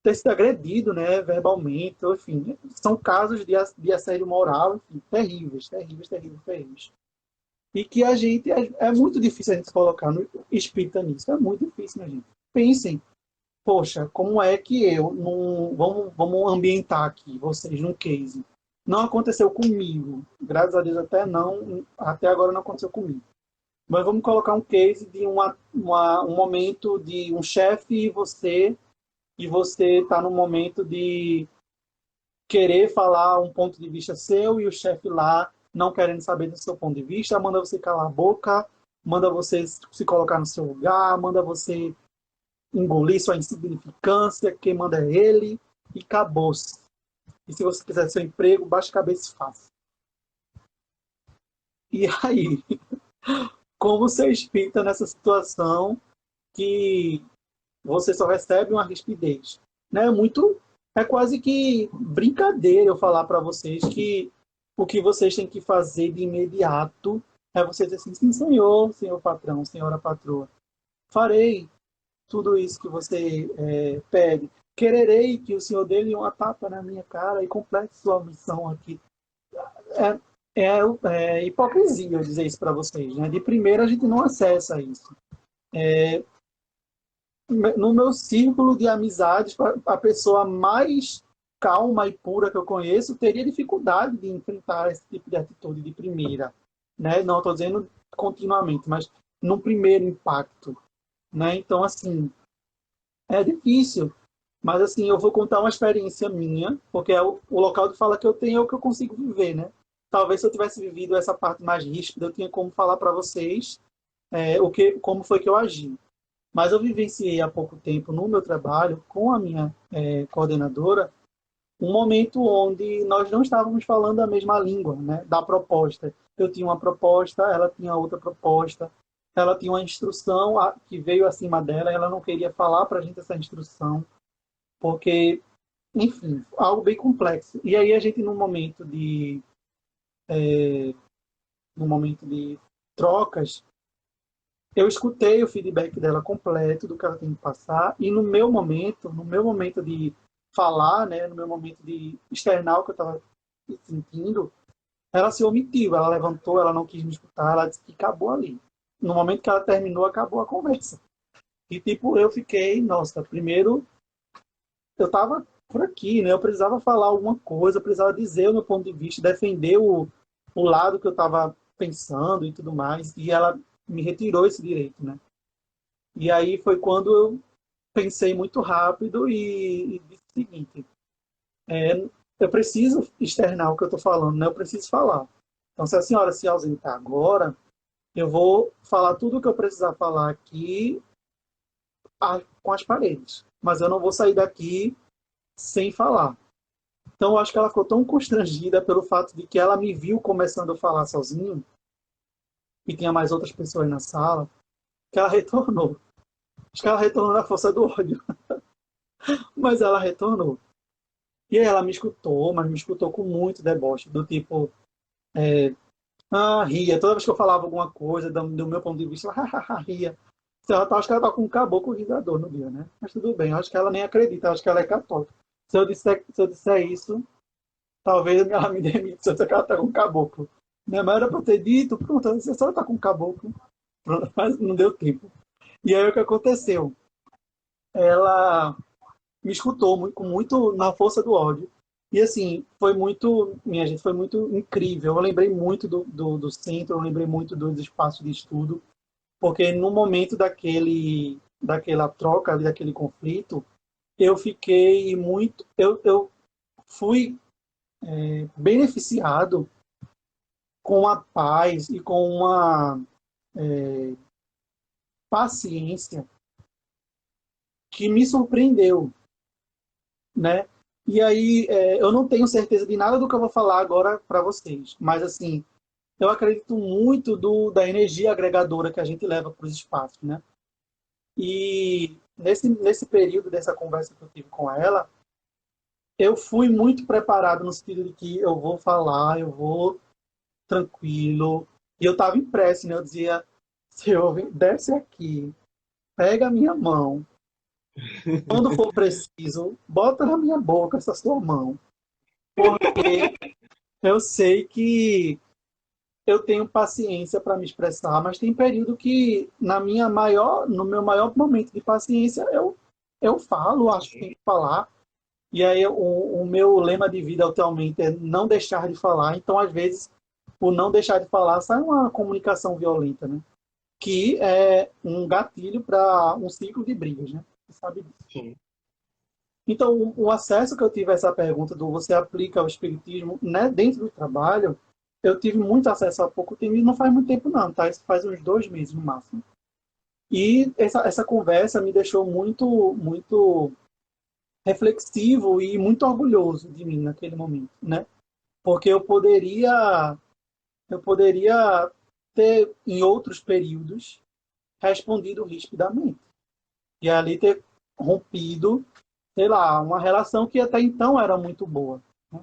ter sido agredido, né, verbalmente, enfim, são casos de assédio moral, enfim, terríveis, terríveis, terríveis, terríveis. E que a gente, é muito difícil a gente se colocar no espírita nisso, é muito difícil, né, gente? Pensem, poxa, como é que eu, vamos ambientar aqui, vocês, num case. Não aconteceu comigo, graças a Deus até agora não aconteceu comigo. Mas vamos colocar um case de um momento de um chefe e você e você está no momento de querer falar um ponto de vista seu e o chefe lá não querendo saber do seu ponto de vista, manda você calar a boca, manda você se colocar no seu lugar, manda você engolir sua insignificância, quem manda é ele, e acabou-se. E se você quiser seu emprego, baixa a cabeça e faça. E aí, como você explica nessa situação que você só recebe uma rispidez? Né? É quase que brincadeira eu falar para vocês que o que vocês têm que fazer de imediato é você dizer assim, sim, senhor patrão, senhora patroa, farei tudo isso que você pede. Quererei que o senhor dê uma tapa na minha cara e complete sua missão aqui. É, é hipocrisia eu dizer isso para vocês. Né? De primeira, a gente não acessa isso. No meu círculo de amizades, a pessoa mais calma e pura que eu conheço teria dificuldade de enfrentar esse tipo de atitude de primeira. Né? Não estou dizendo continuamente, mas no primeiro impacto. Né? Então, assim, é difícil. Mas, assim, eu vou contar uma experiência minha, porque é o local de fala que eu tenho é o que eu consigo viver, né? Talvez se eu tivesse vivido essa parte mais ríspida, eu tinha como falar para vocês como foi que eu agi. Mas eu vivenciei há pouco tempo no meu trabalho com a minha coordenadora um momento onde nós não estávamos falando a mesma língua, né, da proposta. Eu tinha uma proposta, ela tinha outra proposta, ela tinha uma instrução que veio acima dela, ela não queria falar para a gente essa instrução, porque, enfim, algo bem complexo. E aí a gente, no momento de trocas, eu escutei o feedback dela completo do que ela tem que passar e no meu momento de falar, né, no meu momento de externar o que eu estava sentindo, ela se omitiu, ela levantou, ela não quis me escutar, ela disse que acabou ali. No momento que ela terminou, acabou a conversa. E tipo, eu fiquei, nossa, primeiro eu estava por aqui, né? Eu precisava falar alguma coisa, eu precisava dizer o meu ponto de vista, defender o lado que eu estava pensando e tudo mais, e ela me retirou esse direito, né? E aí foi quando eu pensei muito rápido e disse o seguinte: eu preciso externar o que eu estou falando, né? Eu preciso falar. Então, se a senhora se ausentar agora, eu vou falar tudo o que eu precisar falar aqui com as paredes. Mas eu não vou sair daqui sem falar. Então, eu acho que ela ficou tão constrangida pelo fato de que ela me viu começando a falar sozinho, e tinha mais outras pessoas na sala, que ela retornou. Acho que ela retornou na força do ódio, mas ela retornou. E aí ela me escutou, mas me escutou com muito deboche, do tipo, ria. Toda vez que eu falava alguma coisa, do meu ponto de vista, ela ria. Acho que ela tá com um caboclo risador no dia, né? Mas tudo bem, acho que ela nem acredita, acho que ela é católica. Se eu disser isso, talvez ela me demita, se eu disser que ela tá com um caboclo. Né? Mas era pra eu ter dito, pronto, a senhora tá com um caboclo. Pronto, mas não deu tempo. E aí o que aconteceu? Ela me escutou com muito na força do ódio. E assim, foi muito, minha gente, foi muito incrível. Eu lembrei muito do centro, eu lembrei muito dos espaços de estudo, porque no momento daquela troca, daquele conflito, eu fiquei muito, eu fui beneficiado com a paz e com uma paciência que me surpreendeu, né? E aí, eu não tenho certeza de nada do que eu vou falar agora para vocês, mas assim, eu acredito muito da energia agregadora que a gente leva para os espaços, né? E nesse período dessa conversa que eu tive com ela, eu fui muito preparado no sentido de que eu vou falar, eu vou tranquilo, e eu estava em prece, né? Eu dizia, Senhor, desce aqui, pega a minha mão, quando for preciso, bota na minha boca essa sua mão, porque eu sei que eu tenho paciência para me expressar, mas tem período que no meu maior momento de paciência eu falo, acho que tem que falar. E aí o meu lema de vida atualmente é não deixar de falar. Então, às vezes, o não deixar de falar sai uma comunicação violenta, né? Que é um gatilho para um ciclo de brigas, né? Você sabe disso. Sim. Então, o acesso que eu tive a essa pergunta do você aplica o espiritismo, né, dentro do trabalho, eu tive muito acesso há pouco tempo, e não faz muito tempo não, tá? Isso faz uns 2 meses no máximo. E essa conversa me deixou muito reflexivo e muito orgulhoso de mim naquele momento, né? Porque eu poderia ter, em outros períodos, respondido rispidamente. E ali ter rompido, sei lá, uma relação que até então era muito boa. Né?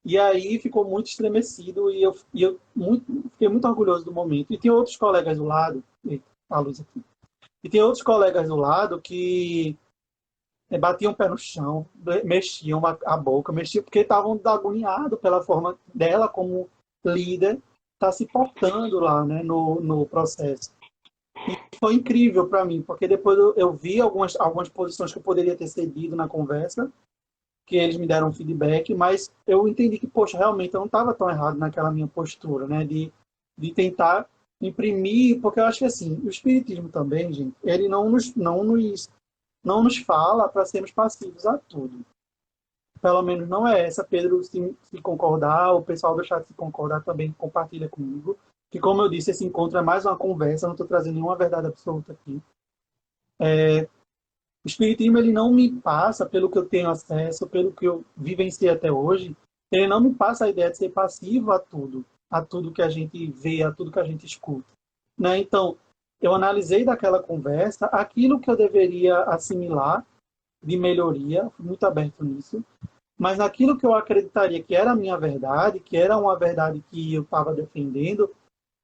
E aí ficou muito estremecido fiquei muito orgulhoso do momento. E tem outros colegas do lado, eita, a luz aqui. E tem outros colegas do lado que batiam o pé no chão, mexiam a boca, mexiam porque estavam agoniados pela forma dela como líder estar se portando lá, né, no processo. E foi incrível para mim, porque depois eu vi algumas posições que eu poderia ter cedido na conversa, que eles me deram um feedback, mas eu entendi que, poxa, realmente eu não estava tão errado naquela minha postura, né, de tentar imprimir, porque eu acho que assim, o espiritismo também, gente, ele não nos fala para sermos passivos a tudo. Pelo menos não é essa. Pedro, se concordar, o pessoal do chat se concordar também compartilha comigo. Que, como eu disse, esse encontro é mais uma conversa, não estou trazendo nenhuma verdade absoluta aqui. O Espiritismo, ele não me passa, pelo que eu tenho acesso, pelo que eu vivenciei até hoje, ele não me passa a ideia de ser passivo a tudo que a gente vê, a tudo que a gente escuta. Né? Então, eu analisei daquela conversa aquilo que eu deveria assimilar de melhoria, fui muito aberto nisso, mas naquilo que eu acreditaria que era a minha verdade, que era uma verdade que eu estava defendendo,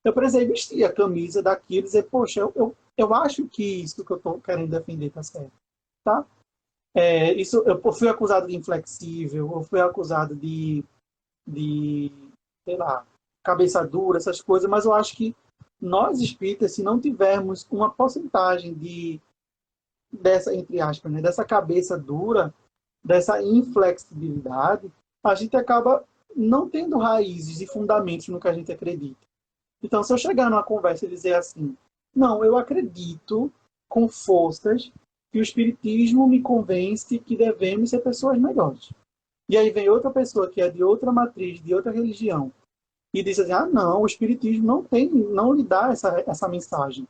eu precisei vestir a camisa daquilo e dizer, poxa, eu acho que isso que eu estou querendo defender está certo. Tá? Isso, eu fui acusado de inflexível, eu fui acusado de, sei lá, cabeça dura, essas coisas, mas eu acho que nós espíritas, se não tivermos uma porcentagem dessa, entre aspas, né, dessa cabeça dura, dessa inflexibilidade, a gente acaba não tendo raízes e fundamentos no que a gente acredita. Então, se eu chegar numa conversa e dizer assim, não, eu acredito com forças que o Espiritismo me convence que devemos ser pessoas melhores. E aí vem outra pessoa que é de outra matriz, de outra religião, e diz assim, ah, não, o Espiritismo não lhe dá essa mensagem.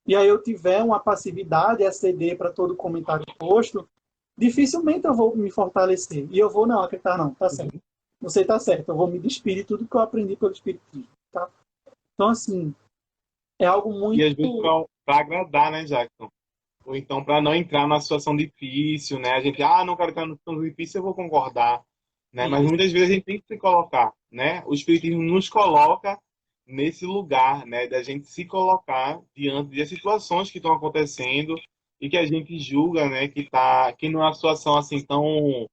E aí eu tiver uma passividade a ceder para todo comentário posto, dificilmente eu vou me fortalecer. E eu vou, não, acreditar, não, tá certo. Você tá certo, eu vou me despir de tudo que eu aprendi pelo Espiritismo. Tá? Então, assim, é algo E muito. às vezes para agradar, né, Jackson? Ou então para não entrar numa situação difícil, né? A gente, não quero entrar numa situação difícil, eu vou concordar, né? Mas muitas vezes a gente tem que se colocar, né? O Espiritismo nos coloca nesse lugar, né? Da gente se colocar diante de situações que estão acontecendo e que a gente julga, né? Que não é uma situação assim tão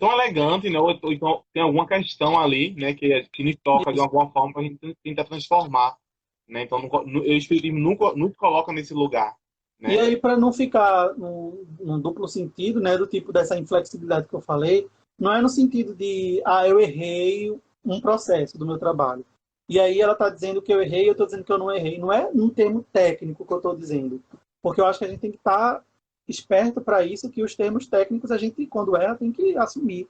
elegante, né? Ou então tem alguma questão ali, né? Que nos toca de Isso. alguma forma para a gente tentar transformar, né? Então, o Espiritismo nunca nos coloca nesse lugar, E né? aí, para não ficar num duplo sentido, né, do tipo dessa inflexibilidade que eu falei, não é no sentido de, eu errei um processo do meu trabalho. E aí ela está dizendo que eu errei, eu estou dizendo que eu não errei. Não é um termo técnico que eu estou dizendo. Porque eu acho que a gente tem que estar esperto para isso, que os termos técnicos a gente, quando erra, tem que assumir.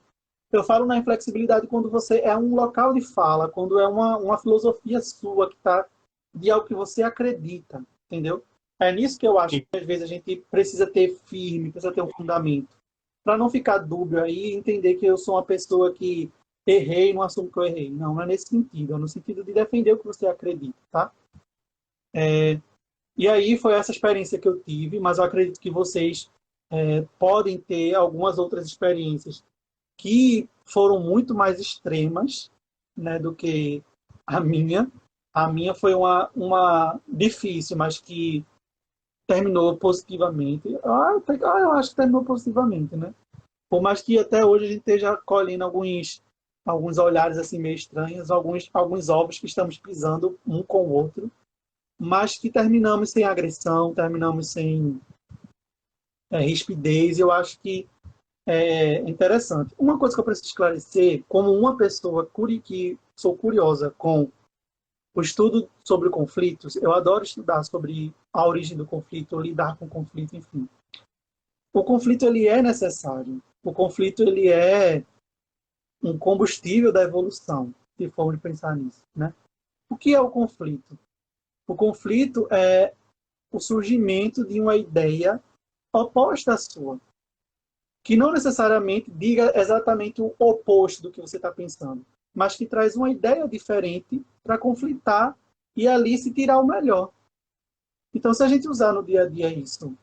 Eu falo na inflexibilidade quando você é um local de fala, quando é uma filosofia sua que está de algo que você acredita, entendeu? É nisso que eu acho que às vezes a gente precisa ter firme, precisa ter um fundamento, para não ficar dúbio aí e entender que eu sou uma pessoa que errei e não assumo que eu errei. Não, não é nesse sentido, é no sentido de defender o que você acredita, tá? E aí foi essa experiência que eu tive, mas eu acredito que vocês podem ter algumas outras experiências que foram muito mais extremas, né, do que a minha. A minha foi uma difícil, mas que terminou positivamente. Eu acho que terminou positivamente, né? Por mais que até hoje a gente esteja colhendo alguns olhares assim meio estranhos, alguns ovos que estamos pisando um com o outro, mas que terminamos sem agressão, terminamos sem rispidez. Eu acho que é interessante. Uma coisa que eu preciso esclarecer, como uma pessoa que sou curiosa com o estudo sobre conflitos, eu adoro estudar sobre a origem do conflito, lidar com conflito, enfim. o conflito ele é necessário. O conflito ele é um combustível da evolução, se formos pensar nisso, né? O que é o conflito? O conflito é o surgimento de uma ideia oposta à sua, que não necessariamente diga exatamente o oposto do que você está pensando, mas que traz uma ideia diferente para conflitar e ali se tirar o melhor. Então, se a gente usar no dia a dia isso,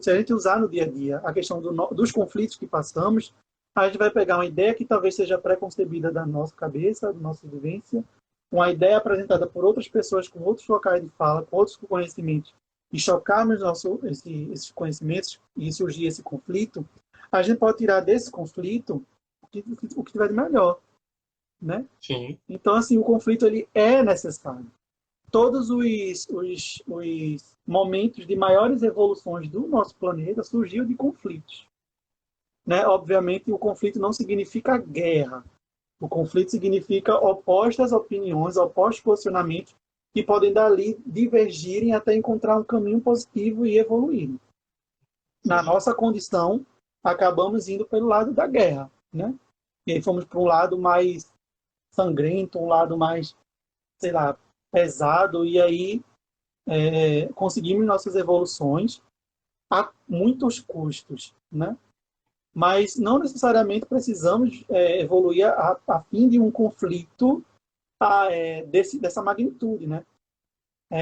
se a gente usar no dia a dia a questão dos conflitos que passamos, a gente vai pegar uma ideia que talvez seja pré-concebida da nossa cabeça, da nossa vivência, uma ideia apresentada por outras pessoas com outros locais de fala, com outros conhecimentos, e chocarmos esses conhecimentos e surgir esse conflito, a gente pode tirar desse conflito o que tiver de melhor, né? Sim, Então, assim, o conflito ele é necessário. Todos os momentos de maiores evoluções do nosso planeta surgiram de conflitos, né? Obviamente, o conflito não significa guerra. O conflito significa opostas opiniões, opostos posicionamentos que podem dali divergirem até encontrar um caminho positivo e evoluir. Na sim. nossa condição, acabamos indo pelo lado da guerra, né? E aí fomos para um lado mais sangrento, um lado mais, sei lá, pesado, e aí conseguimos nossas evoluções a muitos custos, né? Mas não necessariamente precisamos evoluir a fim de um conflito dessa magnitude, né?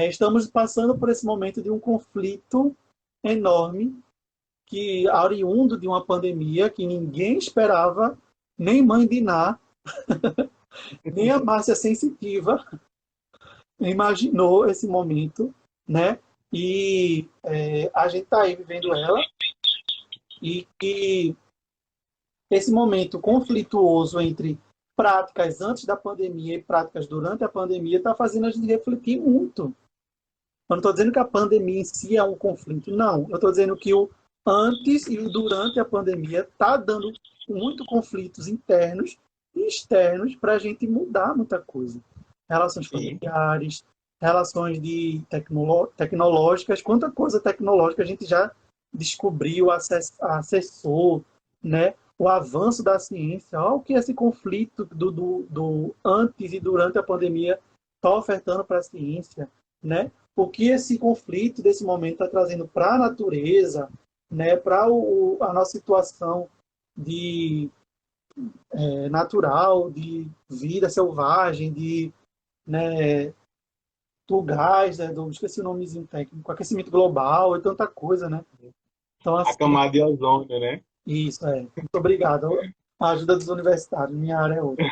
Estamos passando por esse momento de um conflito enorme que oriundo de uma pandemia que ninguém esperava, nem Mãe de Ná, nem a Márcia Sensitiva imaginou esse momento, né? E a gente está aí vivendo ela e que esse momento conflituoso entre práticas antes da pandemia e práticas durante a pandemia está fazendo a gente refletir muito. Eu não estou dizendo que a pandemia em si é um conflito, não. Eu estou dizendo que o antes e o durante a pandemia está dando muito conflitos internos e externos para a gente mudar muita coisa. Relações Sim. familiares, relações tecnológicas, quanta coisa tecnológica a gente já descobriu, acessou, né? O avanço da ciência, olha o que esse conflito do antes e durante a pandemia está ofertando para a ciência, né? O que esse conflito desse momento está trazendo para a natureza, né? Para a nossa situação de natural, de vida selvagem, de né, do gás, né, esqueci o nomezinho técnico, aquecimento global e tanta coisa, né? Então, A assim, camada de ozônio, né? isso é. Muito obrigado. A ajuda dos universitários, minha área é outra.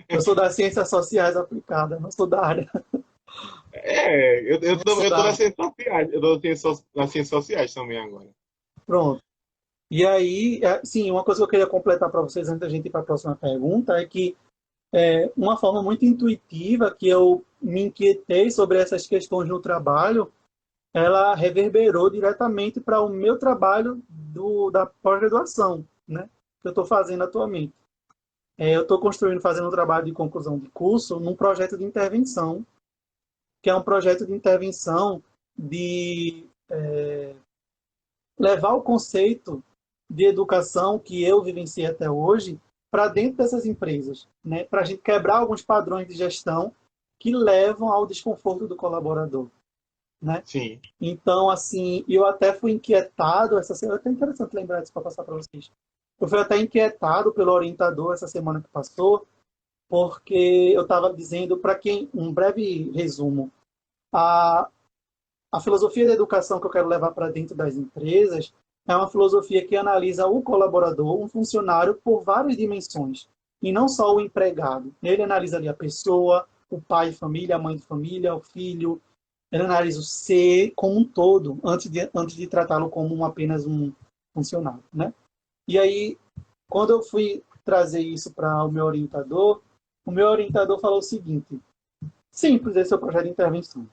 Eu sou das ciências sociais aplicadas, não sou da área. Eu Sou tô da... nas ciências sociais, eu tô nas ciências sociais também agora. Pronto. E aí, sim, uma coisa que eu queria completar para vocês antes da gente ir para a próxima pergunta é que uma forma muito intuitiva que eu me inquietei sobre essas questões no trabalho, ela reverberou diretamente para o meu trabalho da pós-graduação, né? Que eu estou fazendo atualmente. Eu estou fazendo um trabalho de conclusão de curso num projeto de intervenção, que é um projeto de intervenção de levar o conceito de educação que eu vivenciei até hoje para dentro dessas empresas, né? Para a gente quebrar alguns padrões de gestão que levam ao desconforto do colaborador, né? Sim. Então, assim, eu até fui inquietado essa semana, é até interessante lembrar disso para passar para vocês. Eu fui até inquietado pelo orientador essa semana que passou, porque eu estava dizendo, para quem, um breve resumo, a, a filosofia da educação que eu quero levar para dentro das empresas é uma filosofia que analisa o colaborador, um funcionário, por várias dimensões, e não só o empregado. Ele analisa ali a pessoa, o pai de família, a mãe de família, o filho, ele analisa o ser como um todo, antes de tratá-lo como apenas um funcionário, né? E aí, quando eu fui trazer isso para o meu orientador falou o seguinte: simples esse é o projeto de intervenção.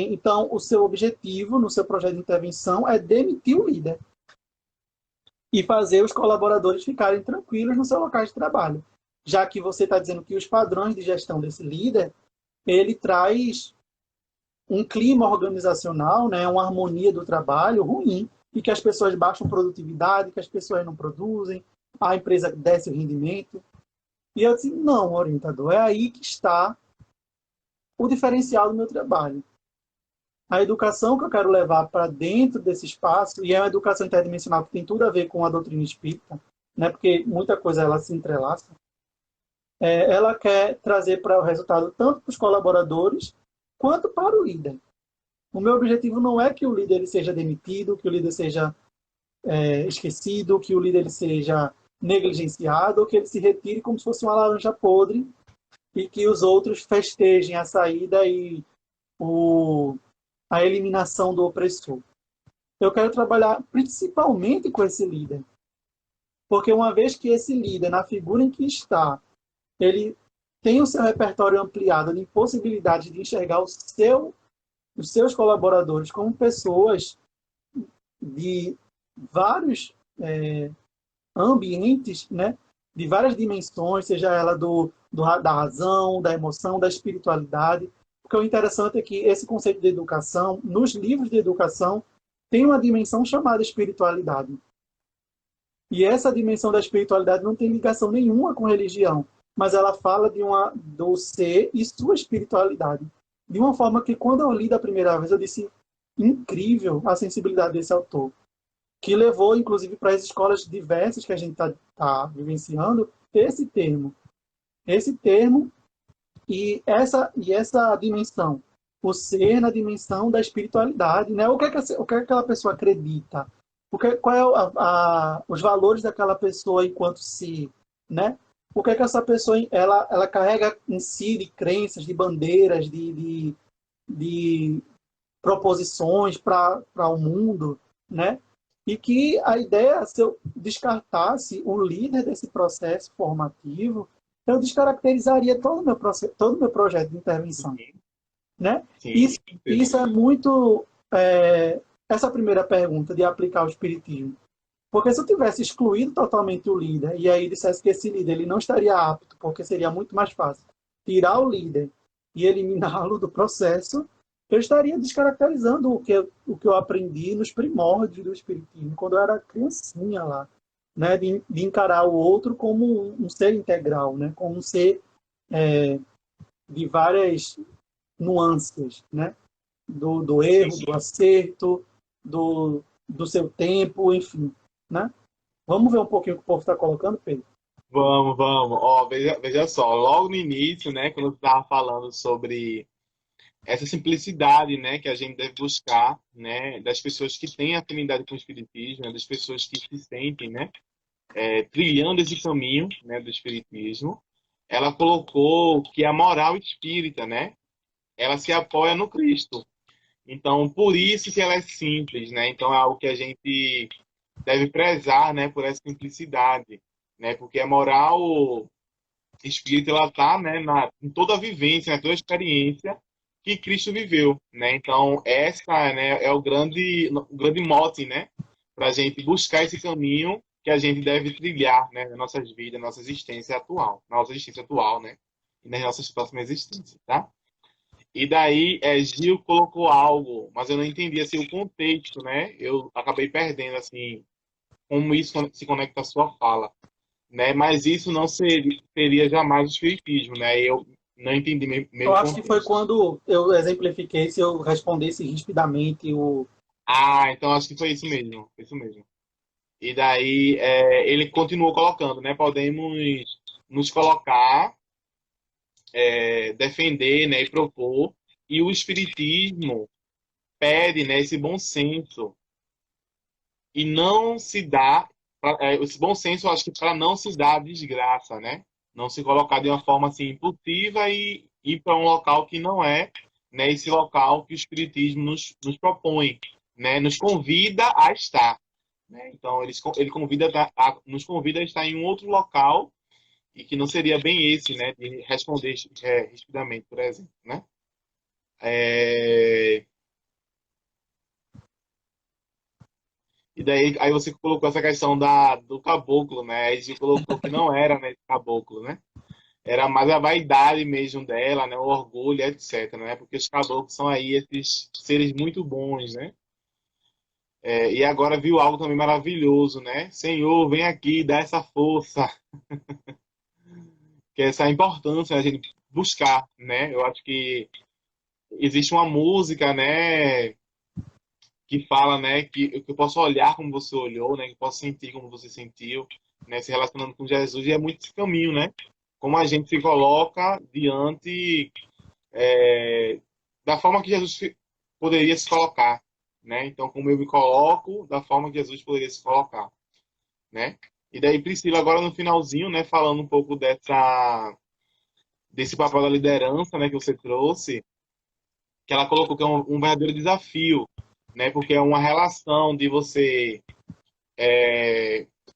Então, o seu objetivo no seu projeto de intervenção é demitir o líder e fazer os colaboradores ficarem tranquilos no seu local de trabalho, já que você está dizendo que os padrões de gestão desse líder ele traz um clima organizacional, né, uma harmonia do trabalho ruim. e que as pessoas baixam produtividade, que as pessoas não produzem, a empresa desce o rendimento. E eu disse, não, orientador, é aí que está o diferencial do meu trabalho. A educação que eu quero levar para dentro desse espaço, e é uma educação interdimensional que tem tudo a ver com a doutrina espírita, né, porque muita coisa ela se entrelaça, ela quer trazer para o resultado tanto para os colaboradores quanto para o líder. O meu objetivo não é que o líder ele seja demitido, que o líder seja esquecido, que o líder ele seja negligenciado, ou que ele se retire como se fosse uma laranja podre e que os outros festejem a saída e a eliminação do opressor. Eu quero trabalhar principalmente com esse líder, porque uma vez que esse líder, na figura em que está, ele tem o seu repertório ampliado de possibilidade de enxergar os seus colaboradores como pessoas de vários ambientes, né? De várias dimensões, seja ela da razão, da emoção, da espiritualidade. Porque o interessante é que esse conceito de educação, nos livros de educação, tem uma dimensão chamada espiritualidade. E essa dimensão da espiritualidade não tem ligação nenhuma com religião, mas ela fala do ser e sua espiritualidade. De uma forma que, quando eu li da primeira vez, eu disse, incrível a sensibilidade desse autor, que levou, inclusive, para as escolas diversas que a gente está vivenciando, esse termo. Esse termo e essa dimensão. O ser na dimensão da espiritualidade. Né? O que aquela pessoa acredita? Qual é os valores daquela pessoa enquanto ser? Né? O que essa pessoa ela carrega em si de crenças, de bandeiras, de proposições para o mundo, né? E que a ideia, se eu descartasse o líder desse processo formativo, eu descaracterizaria todo o meu projeto de intervenção. Né? Sim, Isso é muito... essa primeira pergunta de aplicar o espiritismo. Porque se eu tivesse excluído totalmente o líder, e aí dissesse que esse líder ele não estaria apto, porque seria muito mais fácil tirar o líder e eliminá-lo do processo, eu estaria descaracterizando o que eu aprendi nos primórdios do espiritismo, quando eu era criancinha lá, né? De encarar o outro como um ser integral, né? Como um ser de várias nuances, né? Do erro, do acerto, do seu tempo, enfim, né? Vamos ver um pouquinho o que o povo está colocando, Pedro? Vamos, vamos. Ó, veja só, logo no início, né, quando eu estava falando sobre essa simplicidade, né, que a gente deve buscar, né, das pessoas que têm afinidade com o espiritismo, né, das pessoas que se sentem, né, trilhando esse caminho, né, do espiritismo, ela colocou que a moral espírita, né, ela se apoia no Cristo. Então, por isso que ela é simples, né? Então, é algo que a gente deve prezar, né, por essa simplicidade, né? Porque a moral espírita ela tá, né, em toda a vivência, né, toda a experiência que Cristo viveu, né? Então, essa, né, é o grande mote, né, para a gente buscar esse caminho que a gente deve trilhar, né, nas nossas vidas, na nossa existência atual, né, e nas nossas próximas existências, tá? E daí, Gil colocou algo, mas eu não entendi assim, o contexto, né? Eu acabei perdendo assim como isso se conecta à sua fala, né? Mas isso não seria jamais o espiritismo, né? Eu não entendi Eu meio acho que foi contexto. quando eu exemplifiquei, se eu respondesse rispidamente Ah, então acho que foi isso mesmo, isso mesmo. E daí ele continuou colocando, né? Podemos nos colocar, defender, né? E propor. E o espiritismo pede, né? Esse bom senso e não se dá esse bom senso, eu acho que para não se dar desgraça, né? Não se colocar de uma forma assim impulsiva e ir para um local que não é, né, esse local que o espiritismo nos propõe, né? Nos convida a estar, né? Então ele nos convida a estar em um outro local e que não seria bem esse, né? De responder rapidamente, por exemplo, né? É, E daí aí você colocou essa questão do caboclo, né? Aí você colocou que não era, né, esse caboclo, né? Era mais a vaidade mesmo dela, né? O orgulho, etc, né? Porque os caboclos são aí esses seres muito bons, né? E agora viu algo também maravilhoso, né? Senhor, vem aqui, dá essa força, que é essa importância a gente buscar, né? Eu acho que existe uma música, né, que fala, né, que eu posso olhar como você olhou, né, que eu posso sentir como você sentiu, né, se relacionando com Jesus, e é muito esse caminho, né? Como a gente se coloca diante da forma que poderia se colocar, né? Então, como eu me coloco, da forma que Jesus poderia se colocar, né? E daí, Priscila, agora no finalzinho, né, falando um pouco desse papel da liderança, né, que você trouxe, que ela colocou que é um verdadeiro desafio, né? Porque é uma relação de você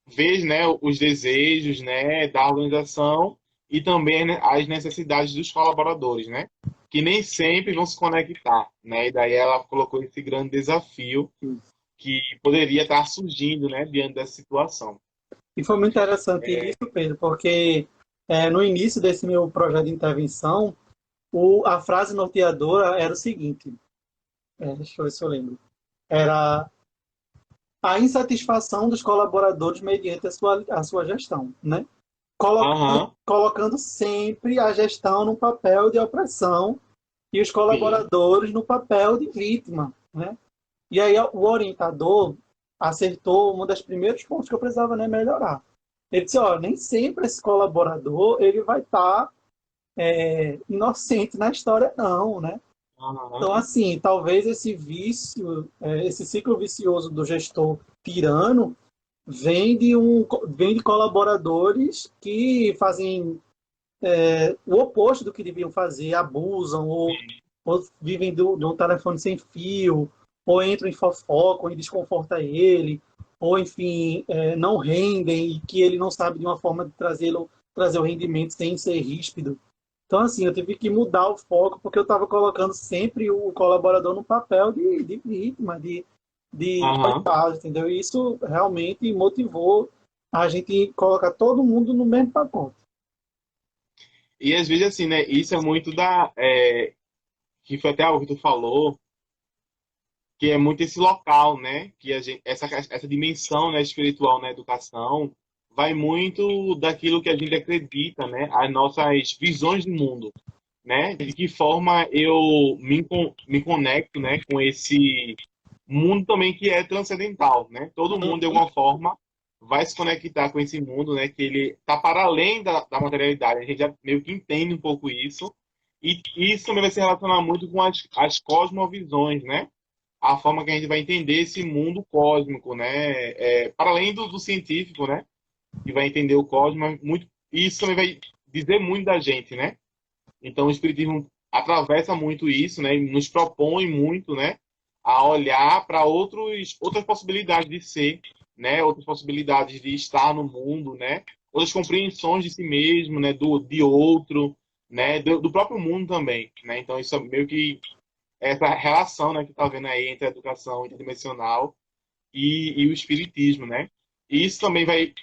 ver, né, os desejos, né, da organização e também, né, as necessidades dos colaboradores, né? Que nem sempre vão se conectar, né? E daí ela colocou esse grande desafio que poderia estar surgindo, né, diante dessa situação. E foi muito interessante isso, Pedro, porque no início desse meu projeto de intervenção, a frase norteadora era o seguinte, deixa eu ver se eu lembro, era a insatisfação dos colaboradores mediante a sua gestão, né? Colocando, Aham, colocando sempre a gestão no papel de opressão e os sim, colaboradores no papel de vítima, né? E aí o orientador acertou um dos primeiros pontos que eu precisava, né, melhorar. Ele disse, ó, nem sempre esse colaborador ele vai estar inocente na história, não, né? aham, Então, assim, talvez esse vício, esse ciclo vicioso do gestor tirano vem de colaboradores que fazem o oposto do que deviam fazer, abusam ou vivem de um telefone sem fio, ou entram em fofoca, ou em desconforta ele, ou enfim, não rendem e que ele não sabe de uma forma de trazer o rendimento sem ser ríspido. Então, assim, eu tive que mudar o foco porque eu estava colocando sempre o colaborador no papel de vítima, de aham. coitado, entendeu? E isso realmente motivou a gente colocar todo mundo no mesmo pacote. E às vezes, assim, né, isso é muito que foi até algo que tu falou, que é muito esse local, né? Que a gente, essa dimensão, né, espiritual na educação vai muito daquilo que a gente acredita, né? As nossas visões de mundo, né? De que forma eu me conecto, né, com esse mundo também que é transcendental, né? Todo mundo, de alguma forma, vai se conectar com esse mundo, né? Que ele está para além da materialidade. A gente já meio que entende um pouco isso. E isso também vai se relacionar muito com as cosmovisões, né? A forma que a gente vai entender esse mundo cósmico, né? Para além do científico, né? Que vai entender o cosmos, mas muito, isso também vai dizer muito da gente, né? Então o Espiritismo atravessa muito isso, né? E nos propõe muito, né? A olhar para outras possibilidades de ser, né? Outras possibilidades de estar no mundo, né? Outras compreensões de si mesmo, né? De outro, né? Do próprio mundo também, né? Então isso é meio que essa relação, né, que está vendo aí entre a educação interdimensional e o espiritismo, né? E isso também vai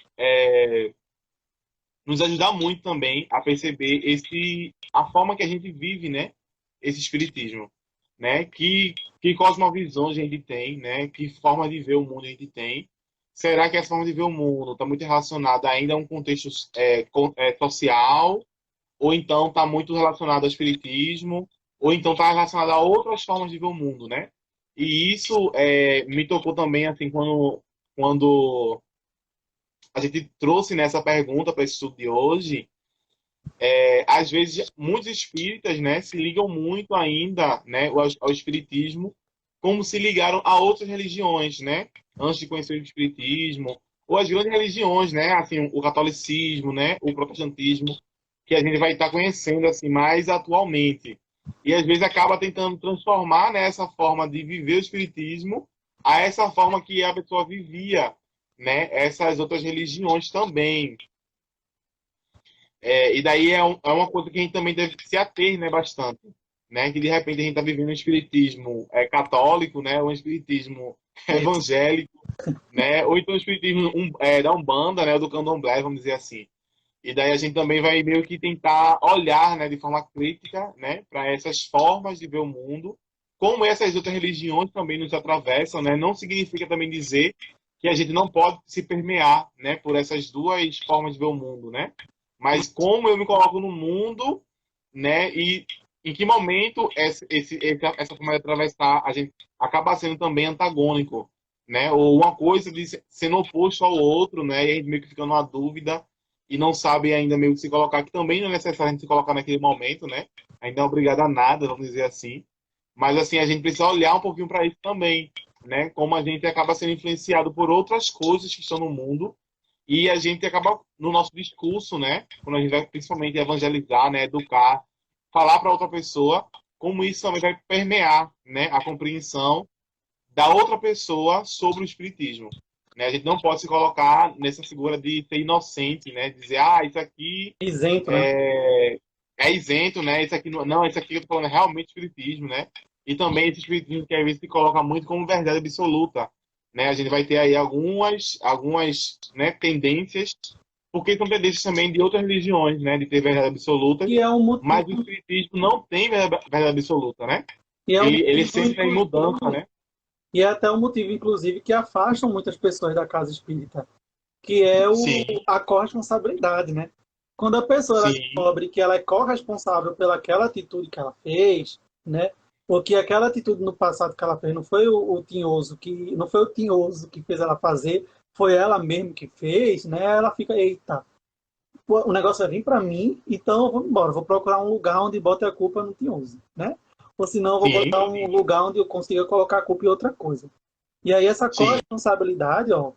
nos ajudar muito também a perceber a forma que a gente vive, né, esse espiritismo, né? Que cosmovisão a gente tem, né? Que forma de ver o mundo a gente tem. Será que essa forma de ver o mundo está muito relacionada ainda a um contexto social, ou então está muito relacionado ao espiritismo, ou então está relacionado a outras formas de ver o mundo, né? E isso me tocou também, assim, quando a gente trouxe nessa pergunta para esse estudo de hoje, às vezes muitos espíritas, né, se ligam muito ainda, né, ao espiritismo, como se ligaram a outras religiões, né, antes de conhecer o espiritismo, ou as grandes religiões, né, assim, o catolicismo, né, o protestantismo, que a gente vai estar conhecendo assim mais atualmente. E às vezes acaba tentando transformar, né, essa forma de viver o espiritismo a essa forma que a pessoa vivia, né, essas outras religiões também. E daí é uma coisa que a gente também deve se ater, né, bastante, né? Que de repente a gente está vivendo um espiritismo católico, né? Um espiritismo evangélico, né? Ou então um espiritismo da Umbanda, né? Ou do Candomblé, vamos dizer assim. E daí a gente também vai meio que tentar olhar, né, de forma crítica, né, para essas formas de ver o mundo como essas outras religiões também nos atravessam, né? Não significa também dizer que a gente não pode se permear, né, por essas duas formas de ver o mundo, né? Mas como eu me coloco no mundo, né? E em que momento essa forma de atravessar a gente acaba sendo também antagônico, né? Ou uma coisa de sendo oposto ao outro, né? E a gente meio que fica numa dúvida e não sabe ainda meio que se colocar, que também não é necessário a gente se colocar naquele momento, né? Ainda é obrigado a nada, vamos dizer assim. Mas assim, a gente precisa olhar um pouquinho para isso também, né? Como a gente acaba sendo influenciado por outras coisas que estão no mundo e a gente acaba no nosso discurso, né? Quando a gente vai principalmente evangelizar, né, educar, falar para outra pessoa, como isso também vai permear, né, a compreensão da outra pessoa sobre o espiritismo. Né? A gente não pode se colocar nessa figura de ser inocente, né? Dizer, ah, isso aqui Isento, né? é isento, né? Isso aqui não, isso aqui que eu tô falando é realmente espiritismo, né? E também esse espiritismo que às vezes se coloca muito como verdade absoluta, né? A gente vai ter aí algumas, né, tendências, porque são tendências também de outras religiões, né? De ter verdade absoluta, E é um mas o motivo, espiritismo não tem verdade absoluta, né? e é um Ele motivo, sempre está em mudança, inclusive, né? e é até um motivo, inclusive, que afastam muitas pessoas da casa espírita, que é Sim, a corresponsabilidade, né? Quando a pessoa ela sim, descobre que ela é corresponsável pelaquela atitude que ela fez, né? Ou que aquela atitude no passado que ela fez não foi o tinhoso que não foi o tinhoso que fez ela fazer, foi ela mesmo que fez, né? Ela fica, eita, o negócio vai vir para mim, então eu vou embora, vou procurar um lugar onde bote a culpa no tinhoso, né? Ou senão eu vou sim, botar um lugar onde eu consiga colocar a culpa em outra coisa. E aí essa sim, corresponsabilidade, ó,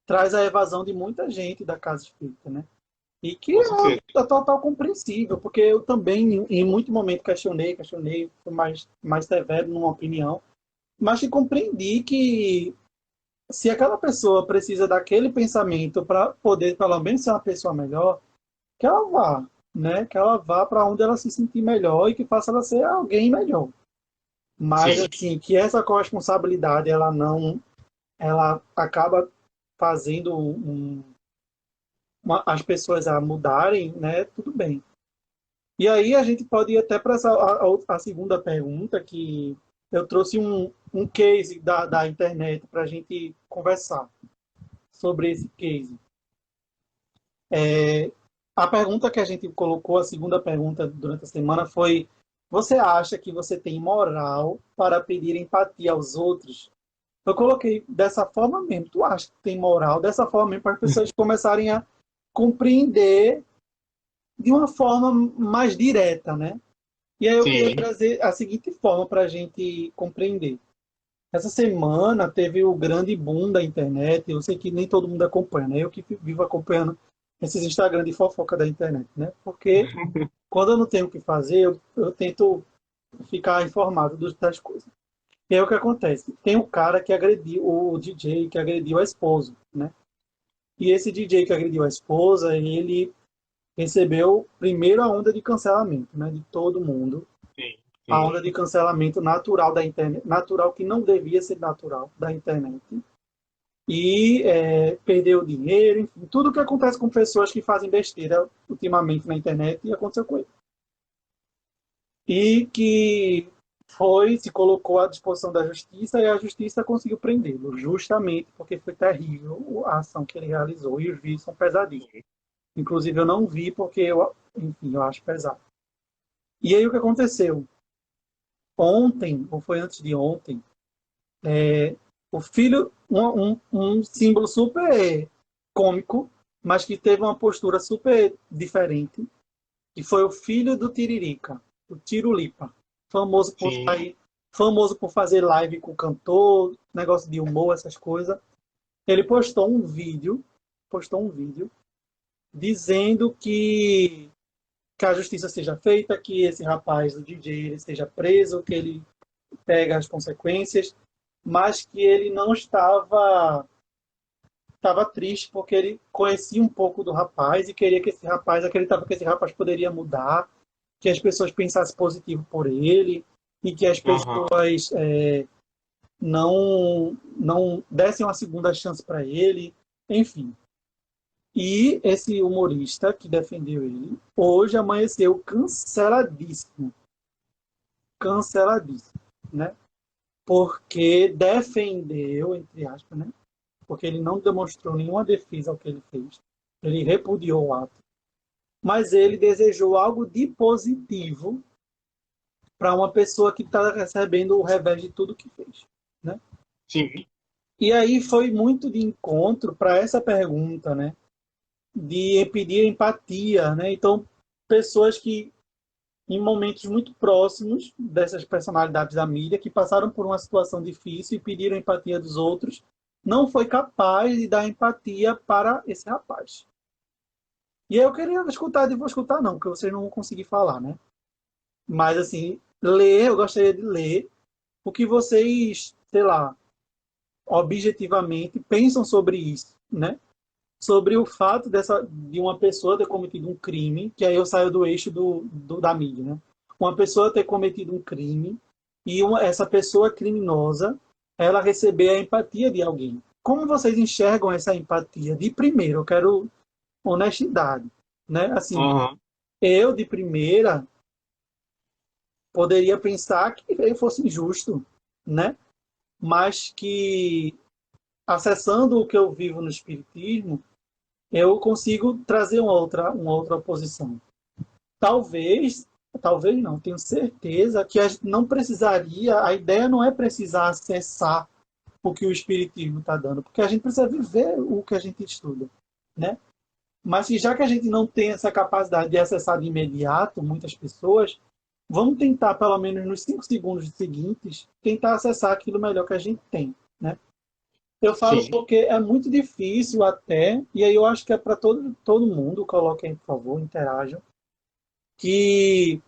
traz a evasão de muita gente da casa espírita, né? E que com certeza. é total compreensível, porque eu também, em muito momento, questionei, fui mais severo numa opinião, mas que compreendi que se aquela pessoa precisa daquele pensamento para poder, pelo menos, ser uma pessoa melhor, que ela vá, né? Que ela vá para onde ela se sentir melhor e que faça ela ser alguém melhor. Mas, Sim, assim, que essa corresponsabilidade, ela não, ela acaba fazendo as pessoas a mudarem, né? Tudo bem. E aí a gente pode ir até para a segunda pergunta, que eu trouxe um case da internet para a gente conversar sobre esse case. A pergunta que a gente colocou, a segunda pergunta durante a semana foi: você acha que você tem moral para pedir empatia aos outros? Eu coloquei dessa forma mesmo. Tu acha que tem moral dessa forma mesmo para as pessoas começarem a compreender de uma forma mais direta, né? E aí eu queria sim, trazer a seguinte forma para a gente compreender. Essa semana teve o grande boom da internet. Eu sei que nem todo mundo acompanha, né? Eu que vivo acompanhando esses Instagram de fofoca da internet, né? Porque quando eu não tenho o que fazer, eu tento ficar informado das coisas. E aí o que acontece? Tem um cara que agrediu, o DJ que agrediu a esposa, né? E esse DJ que agrediu a esposa, ele recebeu primeiro a onda de cancelamento, né? De todo mundo. sim, A sim. onda de cancelamento natural da internet, natural que não devia ser natural da internet. E perdeu dinheiro, enfim, tudo que acontece com pessoas que fazem besteira ultimamente na internet e aconteceu com ele. E que se colocou à disposição da justiça e a justiça conseguiu prendê-lo, justamente porque foi terrível a ação que ele realizou e os vídeos são pesadíssimos. Inclusive eu não vi porque enfim, eu acho pesado. E aí o que aconteceu? Ontem, ou foi antes de ontem, o filho, um símbolo super cômico, mas que teve uma postura super diferente, que foi o filho do Tiririca, o Tirulipa, famoso por Sim, sair, famoso por fazer live com cantor, negócio de humor, essas coisas. Ele postou um vídeo dizendo que a justiça seja feita, que esse rapaz, o DJ, ele seja preso, que ele pega as consequências, mas que ele não estava triste porque ele conhecia um pouco do rapaz e queria que esse rapaz, acreditava que esse rapaz poderia mudar, que as pessoas pensassem positivo por ele e que as aham, pessoas não dessem uma segunda chance para ele, enfim. E esse humorista que defendeu ele, hoje amanheceu canceladíssimo, canceladíssimo, né? porque defendeu, entre aspas, né? Porque ele não demonstrou nenhuma defesa ao que ele fez. Ele repudiou o ato. Mas ele desejou algo de positivo para uma pessoa que está recebendo o revés de tudo que fez, né? Sim, E aí foi muito de encontro para essa pergunta, né? De pedir empatia, né? Então, pessoas que em momentos muito próximos dessas personalidades da mídia que passaram por uma situação difícil e pediram empatia dos outros, não foi capaz de dar empatia para esse rapaz. E aí eu queria escutar, de vou escutar não, porque vocês não vão conseguir falar, né? Mas assim, ler, eu gostaria de ler o que vocês, sei lá, objetivamente pensam sobre isso, né? Sobre o fato de uma pessoa ter cometido um crime, que aí eu saio do eixo da mídia, né? Uma pessoa ter cometido um crime e essa pessoa criminosa, ela receber a empatia de alguém. Como vocês enxergam essa empatia? De primeiro, eu quero honestidade, né? Assim, aham, eu de primeira poderia pensar que ele fosse injusto, né? Mas que acessando o que eu vivo no espiritismo, eu consigo trazer uma outra posição. Talvez, talvez não, tenho certeza que a gente não precisaria, a ideia não é precisar acessar o que o espiritismo está dando, porque a gente precisa viver o que a gente estuda, né? Mas que já que a gente não tem essa capacidade de acessar de imediato muitas pessoas, vamos tentar, pelo menos nos 5 segundos seguintes, tentar acessar aquilo melhor que a gente tem, né? Eu falo sim, porque é muito difícil até, e aí eu acho que é para todo mundo, coloquem, por favor, interajam, que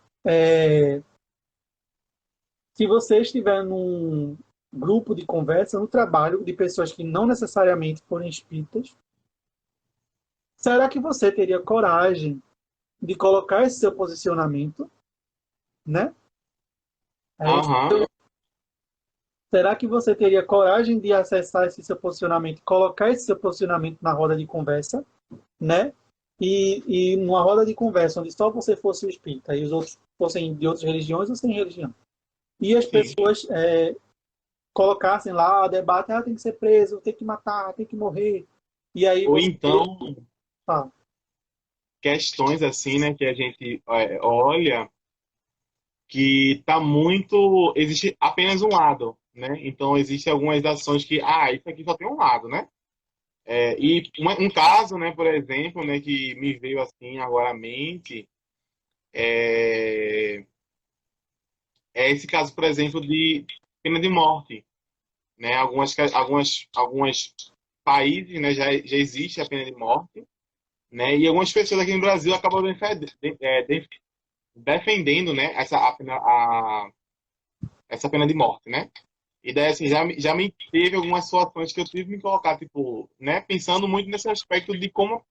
se você estiver num grupo de conversa, no trabalho, de pessoas que não necessariamente forem espíritas, será que você teria coragem de colocar esse seu posicionamento, né? É, aham, será que você teria coragem de acessar esse seu posicionamento, colocar esse seu posicionamento na roda de conversa, né? E numa roda de conversa onde só você fosse o espírita e os outros fossem de outras religiões ou sem religião. E as sim. pessoas colocassem lá o debate, tem que ser preso, tem que matar, tem que morrer. E aí Ou você então, fala, questões assim, né, que a gente olha que tá muito. Existe apenas um lado, né? Então, existem algumas ações que, isso aqui só tem um lado, né? E um caso, né, por exemplo, né, que me veio assim agora à mente, é, é esse caso, por exemplo, de pena de morte, né? Algumas países, né, já existe a pena de morte, né? E algumas pessoas aqui no Brasil acabam defendendo, né, essa pena de morte, né? E daí, assim, já me teve algumas situações que eu tive que me colocar, tipo, né, pensando muito nesse aspecto de como,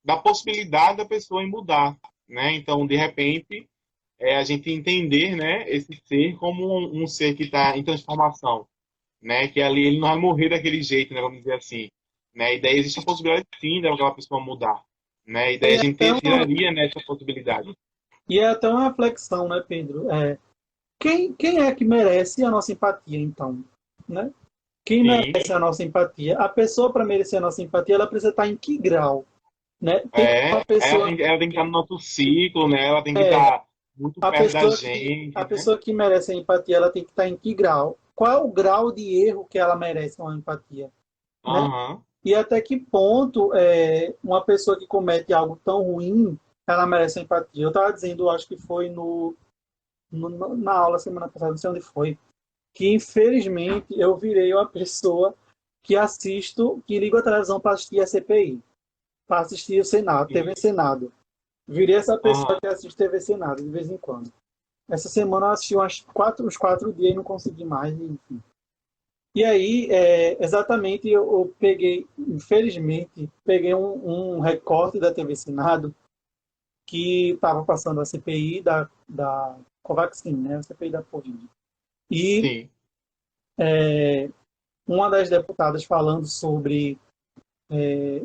da possibilidade da pessoa em mudar, né? Então, de repente, a gente entender, né, esse ser como um ser que está em transformação, né? Que ali ele não vai morrer daquele jeito, né, vamos dizer assim, né? E daí existe a possibilidade, sim, daquela pessoa mudar, né? E daí a gente tiraria, né, essa possibilidade. e é até uma reflexão, né, Pedro? Quem é que merece a nossa empatia, então? Né? Quem Sim, merece a nossa empatia? A pessoa, para merecer a nossa empatia, ela precisa estar em que grau? Né? Tem que ser uma pessoa, ela tem que estar no nosso ciclo, né? Ela tem que estar muito perto da a gente, né? pessoa que merece a empatia, ela tem que estar em que grau? Qual é o grau de erro que ela merece uma empatia? Né? Aham, E até que ponto uma pessoa que comete algo tão ruim, ela merece a empatia? Eu estava dizendo, acho que foi na aula semana passada, não sei onde foi, que infelizmente eu virei uma pessoa que ligo a televisão para assistir a CPI, para assistir o Senado, sim, TV Senado. Virei essa pessoa aham, que assiste TV Senado de vez em quando. Essa semana eu assisti uns 4 dias e não consegui mais, enfim. E aí, exatamente, eu peguei, infelizmente, peguei um recorte da TV Senado que estava passando a CPI da Covaxin, né? A CPI da Covid. E sim, uma das deputadas falando sobre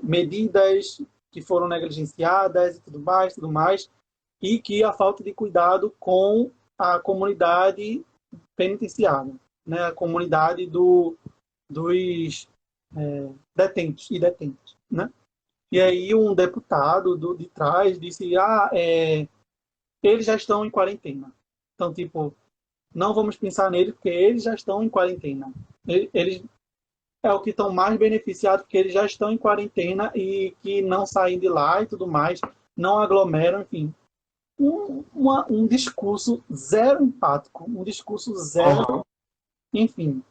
medidas que foram negligenciadas e tudo mais, e que a falta de cuidado com a comunidade penitenciária, né, a comunidade dos detentos e detentas, né? E aí um deputado de trás disse, eles já estão em quarentena. Então, tipo, não vamos pensar neles porque eles já estão em quarentena. Eles é o que estão mais beneficiados porque eles já estão em quarentena e que não saem de lá e tudo mais, não aglomeram, enfim. Um discurso zero empático, um discurso Aham. zero, enfim.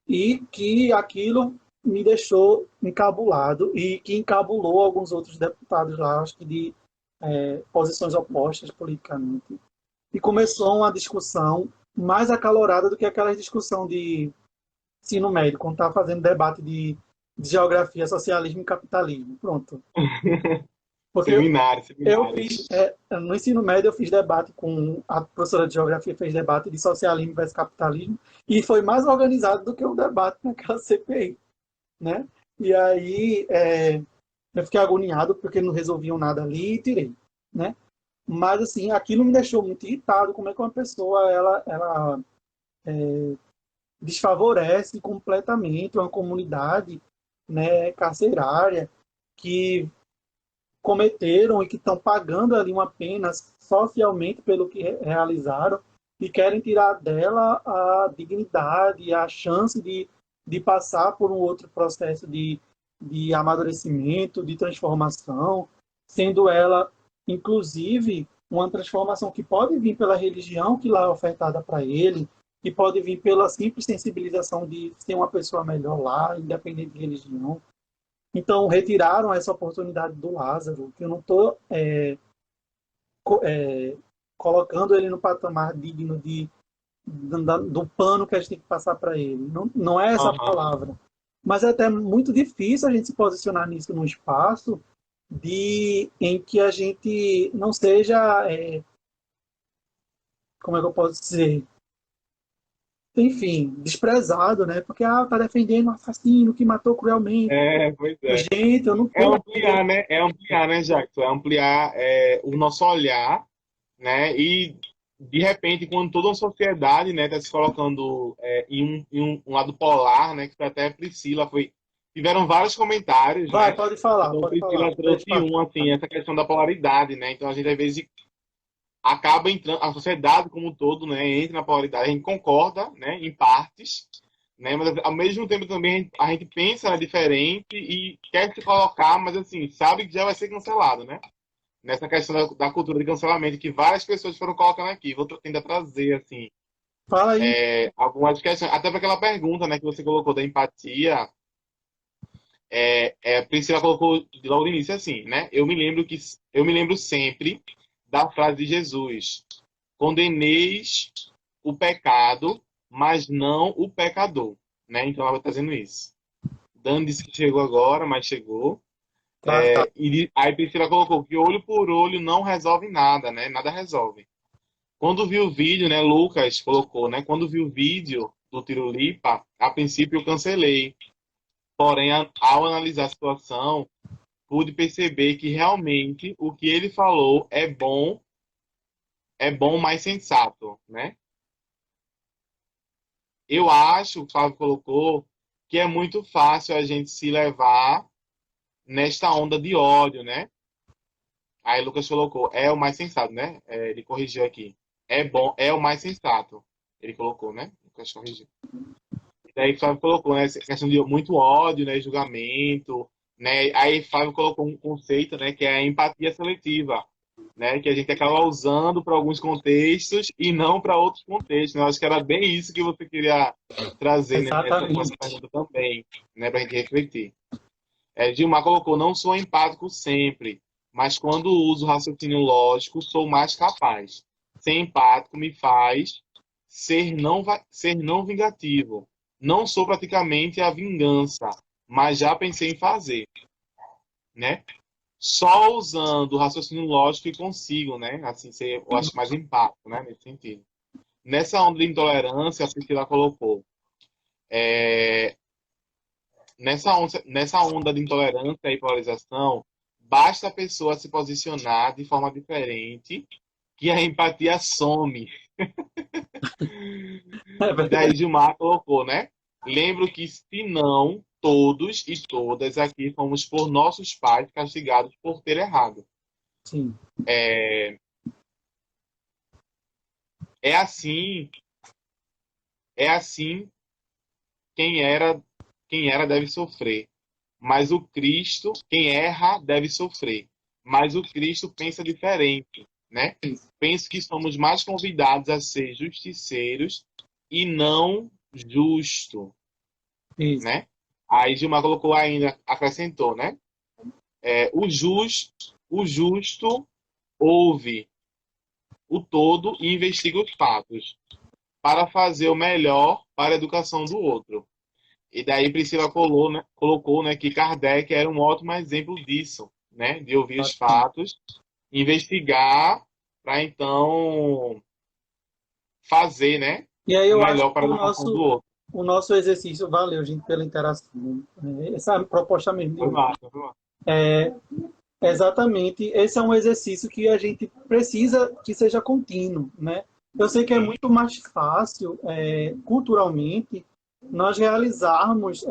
E que aquilo me deixou encabulado e que encabulou alguns outros deputados lá, acho que de posições opostas politicamente. E começou uma discussão mais acalorada do que aquela discussão de ensino médio, quando estava fazendo debate de geografia, socialismo e capitalismo. Pronto. Porque Seminário, eu seminário. fiz, no ensino médio, eu fiz debate com a professora de geografia, fez debate de socialismo versus capitalismo, e foi mais organizado do que o debate naquela CPI, né? E aí eu fiquei agoniado porque não resolviam nada ali e tirei, né? Mas, assim, aquilo me deixou muito irritado, como é que uma pessoa, ela desfavorece completamente uma comunidade, né, carcerária, que cometeram e que estão pagando ali uma pena socialmente pelo que realizaram e querem tirar dela a dignidade, a chance de passar por um outro processo de amadurecimento, de transformação, sendo ela, inclusive, uma transformação que pode vir pela religião que lá é ofertada para ele, que pode vir pela simples sensibilização de ser uma pessoa melhor lá, independente de religião. Então, retiraram essa oportunidade do Lázaro, que eu não estou colocando ele no patamar digno do pano que a gente tem que passar para ele. Não, não é essa a Aham. palavra. Mas é até muito difícil a gente se posicionar nisso num espaço em que a gente não seja, como é que eu posso dizer, enfim, desprezado, né? Porque tá defendendo um assassino que matou cruelmente. Pois é. Gente, eu não É estou ampliar, né? É ampliar, né, Jackson? É ampliar o nosso olhar, né? E, de repente, quando toda uma sociedade, né, está se colocando em um lado polar, né? Que foi até a Priscila, tiveram vários comentários, Vai, né? pode falar, Então, a pode falar. Priscila Deixa trouxe eu um, falar. assim, essa questão da polaridade, né? Então, a gente, às vezes, acaba entrando, a sociedade como um todo, né, entra na polaridade, a gente concorda, né, em partes, né, mas ao mesmo tempo também a gente pensa diferente e quer se colocar, mas assim, sabe que já vai ser cancelado, né? Nessa questão da cultura de cancelamento que várias pessoas foram colocando aqui. Vou tentar trazer, assim, Fala aí. algumas questões, até para aquela pergunta, né, que você colocou da empatia, a Priscila colocou logo no início assim, né? Eu me lembro sempre da frase de Jesus: condeneis o pecado, mas não o pecador, né? Então ela está dizendo isso. Dan disse que chegou agora, mas chegou. Tá, tá. E aí Priscila colocou que olho por olho não resolve nada, né? Nada resolve. Quando viu o vídeo, né? Lucas colocou, né? Quando viu o vídeo do Tirulipa, a princípio eu cancelei. Porém, ao analisar a situação, pude perceber que realmente o que ele falou é bom, mais sensato, né? Eu acho, o Fábio colocou, que é muito fácil a gente se levar nesta onda de ódio, né? Aí Lucas colocou, é o mais sensato, né? Ele corrigiu aqui. É bom, é o mais sensato. Ele colocou, né? Lucas corrigiu. E daí Fábio colocou, né? Essa questão de muito ódio, né? Julgamento, né? Aí Fábio colocou um conceito, né? Que é a empatia seletiva, né? Que a gente acaba usando para alguns contextos e não para outros contextos, né? Eu acho que era bem isso que você queria trazer, né? Com essa Exatamente. pergunta também, né? Para a gente refletir. Gilmar colocou, não sou empático sempre, mas quando uso raciocínio lógico, sou mais capaz. Ser empático me faz ser não vingativo. Não sou praticamente a vingança, mas já pensei em fazer, né? Só usando o raciocínio lógico que consigo, né? Assim, ser, eu acho mais empático, né? Nesse sentido. Nessa onda de intolerância, a Priscila colocou, é, nessa onda de intolerância e polarização, basta a pessoa se posicionar de forma diferente que a empatia some. É E daí verdade. Gilmar colocou, né? Lembro que se não, todos e todas aqui fomos por nossos pais castigados por ter errado. Sim, É, é assim, é assim quem era deve sofrer. Mas o Cristo, quem erra deve sofrer. Mas o Cristo pensa diferente, né? Penso que somos mais convidados a ser justiceiros e não justo, isso. né? Aí Gilmar colocou ainda, acrescentou, né? O justo ouve o todo e investiga os fatos para fazer o melhor para a educação do outro. E daí Priscila colocou, né, que Kardec era um ótimo exemplo disso, né? De ouvir os fatos, investigar, para então fazer, né, E aí o eu acho melhor que para a educação do outro. o nosso exercício valeu, gente, pela interação. Essa é a proposta mesmo de Foi hoje. massa, foi massa. Exatamente, esse é um exercício que a gente precisa que seja contínuo, né? Eu sei que é Sim, muito mais fácil, culturalmente, nós realizarmos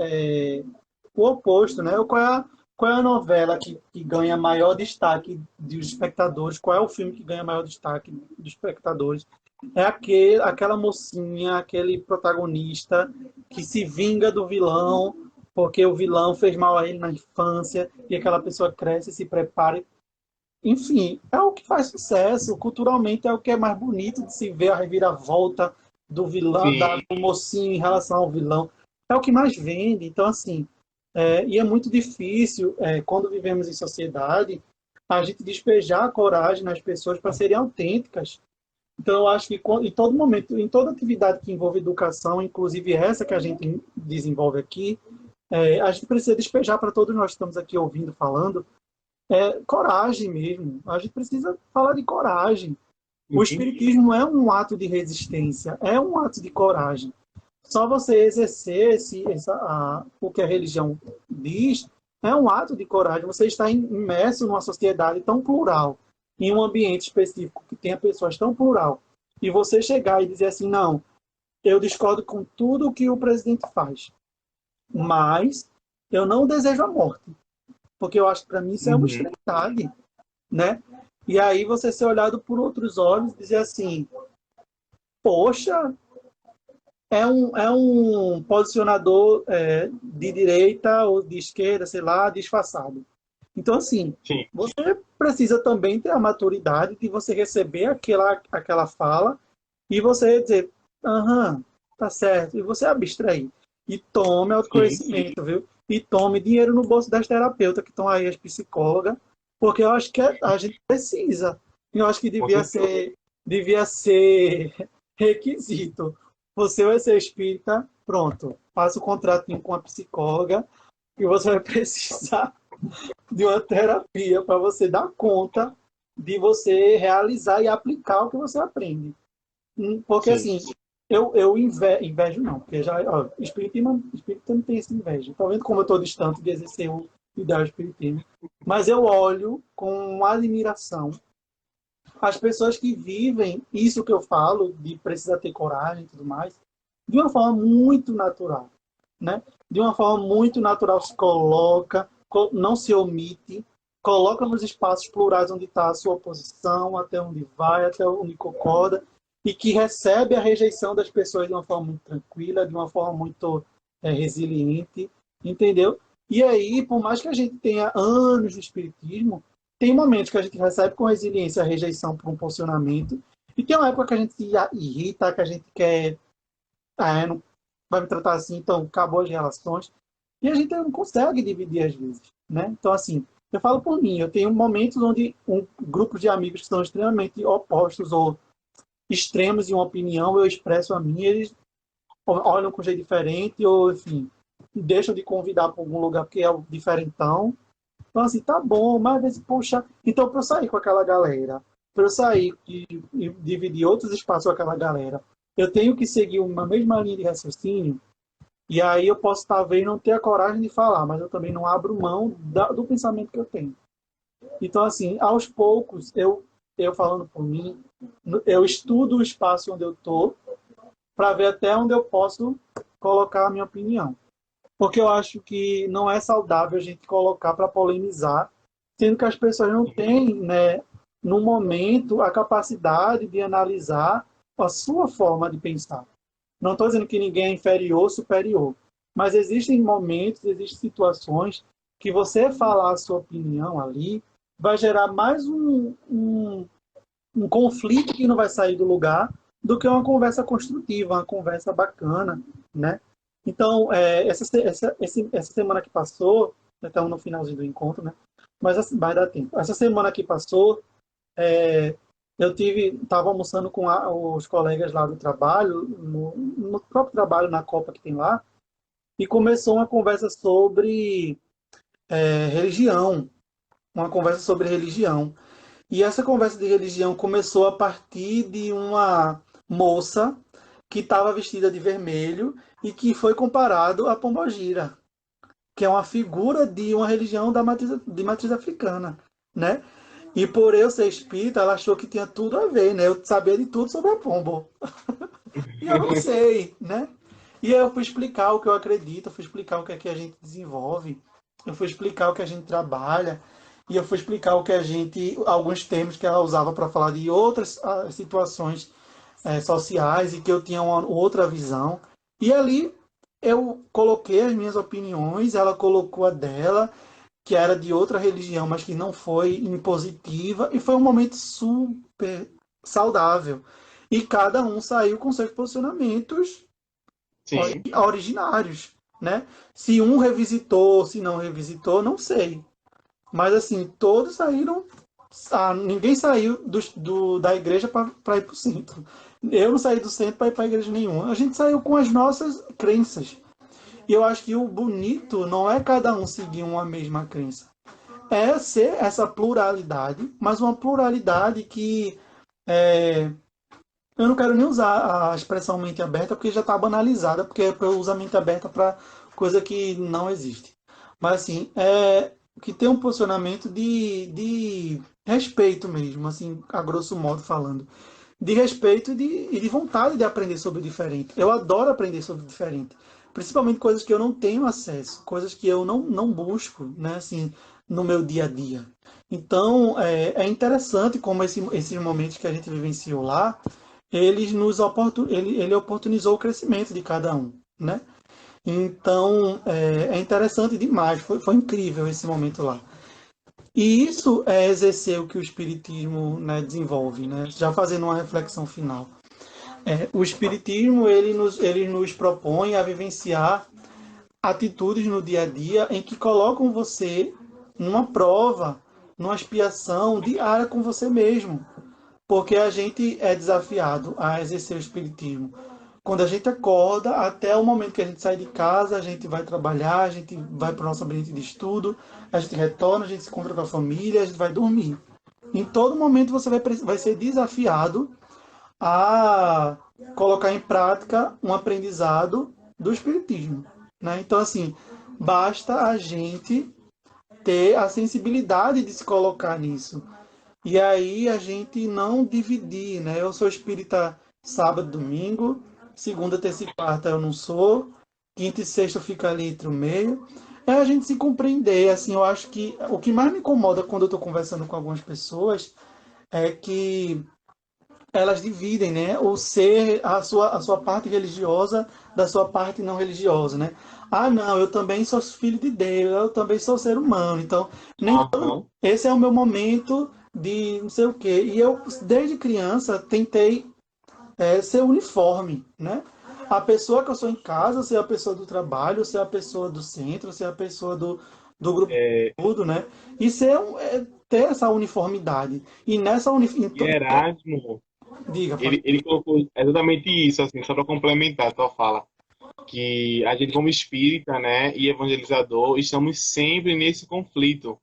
o oposto, né? Qual é a novela que ganha maior destaque dos espectadores? Qual é o filme que ganha maior destaque dos espectadores? É aquela mocinha, aquele protagonista que se vinga do vilão porque o vilão fez mal a ele na infância e aquela pessoa cresce e se prepara. Enfim, é o que faz sucesso. Culturalmente é o que é mais bonito de se ver a reviravolta do vilão, sim, do mocinho em relação ao vilão. É o que mais vende. Então, assim, e é muito difícil, quando vivemos em sociedade, a gente despejar a coragem nas pessoas para serem autênticas. Então, eu acho que em todo momento, em toda atividade que envolve educação, inclusive essa que a gente desenvolve aqui, a gente precisa despejar para todos nós que estamos aqui ouvindo, falando, coragem mesmo. A gente precisa falar de coragem. O sim, espiritismo não é um ato de resistência, é um ato de coragem. Só você exercer o que a religião diz é um ato de coragem. Você está imerso numa sociedade tão plural, em um ambiente específico que tenha pessoas tão plural, e você chegar e dizer assim, não, eu discordo com tudo que o presidente faz, mas eu não desejo a morte, porque eu acho que para mim isso é uma uhum, extremidade, né? E aí você ser olhado por outros olhos e dizer assim, poxa, é um posicionador de direita ou de esquerda, sei lá, disfarçado. Então, assim, sim, você precisa também ter a maturidade de você receber aquela fala e você dizer, aham, tá certo, e você abstrair. E tome sim, autoconhecimento, viu? E tome dinheiro no bolso das terapeutas que estão aí, as psicólogas, porque eu acho que a gente precisa. Eu acho que com certeza. devia ser requisito. Você vai ser espírita, pronto. Faça o contratinho com a psicóloga e você vai precisar de uma terapia para você dar conta de você realizar e aplicar o que você aprende. Porque Sim, assim, invejo não, porque já, ó, espiritismo não tem essa inveja. Tá vendo como eu estou distante de exercer o ideal espiritismo? Mas eu olho com admiração as pessoas que vivem isso que eu falo, de precisar ter coragem e tudo mais, de uma forma muito natural, né? De uma forma muito natural se coloca, não se omite, coloca nos espaços plurais onde está a sua posição, até onde vai, até onde concorda, e que recebe a rejeição das pessoas de uma forma muito tranquila, de uma forma muito resiliente, entendeu? E aí, por mais que a gente tenha anos de espiritismo, tem momentos que a gente recebe com resiliência a rejeição por um posicionamento, e tem uma época que a gente se irrita, que a gente quer, não vai me tratar assim, então acabou as relações, e a gente não consegue dividir às vezes, né? Então, assim, eu falo por mim, eu tenho momentos onde um grupo de amigos que são extremamente opostos ou extremos em uma opinião, eu expresso a minha, eles olham com um jeito diferente, ou, enfim, deixam de convidar para algum lugar porque é o diferentão. Então, assim, tá bom, mas às vezes, puxa. Então, para eu sair com aquela galera, para eu sair e dividir outros espaços com aquela galera, eu tenho que seguir uma mesma linha de raciocínio, e aí eu posso talvez não ter a coragem de falar, mas eu também não abro mão do pensamento que eu tenho. Então, assim, aos poucos, eu eu falando por mim, eu estudo o espaço onde eu estou para ver até onde eu posso colocar a minha opinião. Porque eu acho que não é saudável a gente colocar para polemizar, sendo que as pessoas não têm, né, no momento, a capacidade de analisar a sua forma de pensar. Não estou dizendo que ninguém é inferior ou superior, mas existem momentos, existem situações que você falar a sua opinião ali vai gerar mais um conflito que não vai sair do lugar do que uma conversa construtiva, uma conversa bacana, né? Então, essa semana que passou, estamos no finalzinho do encontro, né? Mas assim, vai dar tempo. Essa semana que passou, é, eu estava almoçando com os colegas lá do trabalho, no próprio trabalho, na Copa que tem lá, e começou uma conversa sobre religião, uma conversa sobre religião. E essa conversa de religião começou a partir de uma moça que estava vestida de vermelho e que foi comparado a Pombogira, que é uma figura de uma religião de matriz africana, né? E por eu ser espírita, ela achou que tinha tudo a ver, né? Eu sabia de tudo sobre a pombo. E eu não sei, né? E aí eu fui explicar o que eu acredito, eu fui explicar o que é que a gente desenvolve, eu fui explicar o que a gente trabalha, e eu fui explicar o que a gente, alguns termos que ela usava para falar de outras situações sociais e que eu tinha uma outra visão. E ali eu coloquei as minhas opiniões, ela colocou a dela, que era de outra religião, mas que não foi impositiva, e foi um momento super saudável. E cada um saiu com seus posicionamentos Sim. originários, né? Se um revisitou, se não revisitou, não sei. Mas assim, todos saíram. Ninguém saiu da igreja para ir para o centro. Eu não saí do centro para ir para a igreja nenhuma. A gente saiu com as nossas crenças. E eu acho que o bonito não é cada um seguir uma mesma crença. É ser essa pluralidade, mas uma pluralidade que eu não quero nem usar a expressão mente aberta porque já está banalizada, porque eu uso a mente aberta para coisa que não existe. Mas assim, que tem um posicionamento de respeito mesmo, assim, a grosso modo falando. De respeito e de vontade de aprender sobre o diferente. Eu adoro aprender sobre o diferente. Principalmente coisas que eu não tenho acesso, coisas que eu não busco, né, assim, no meu dia a dia. Então, é interessante como esses momentos que a gente vivenciou lá, ele oportunizou o crescimento de cada um, né? Então, é interessante demais, foi incrível esse momento lá. E isso é exercer o que o Espiritismo, né, desenvolve, né? Já fazendo uma reflexão final. O Espiritismo, ele nos propõe a vivenciar atitudes no dia a dia em que colocam você numa prova, numa expiação diária com você mesmo. Porque a gente é desafiado a exercer o espiritismo. Quando a gente acorda, até o momento que a gente sai de casa, a gente vai trabalhar, a gente vai para o nosso ambiente de estudo, a gente retorna, a gente se encontra com a família, a gente vai dormir. Em todo momento você vai ser desafiado a colocar em prática um aprendizado do espiritismo, né? Então, assim, basta a gente ter a sensibilidade de se colocar nisso. E aí a gente não dividir, né? Eu sou espírita sábado, domingo, segunda, terça e quarta eu não sou, quinta e sexta fica ali entre o meio. É a gente se compreender, assim, eu acho que o que mais me incomoda quando eu estou conversando com algumas pessoas é que elas dividem, né, o ser, a sua parte religiosa da sua parte não religiosa, né? Ah, não, eu também sou filho de Deus, eu também sou ser humano, então nem Aham. esse é o meu momento de não sei o quê. E eu, desde criança, tentei ser uniforme, né? A pessoa que eu sou em casa, ser a pessoa do trabalho, ser a pessoa do centro, ser a pessoa do grupo de É, estudo, né? E ter essa uniformidade. E nessa e Erasmo, Diga, pode. ele colocou exatamente isso, assim, só para complementar a tua fala, que a gente como espírita, né, e evangelizador, estamos sempre nesse conflito,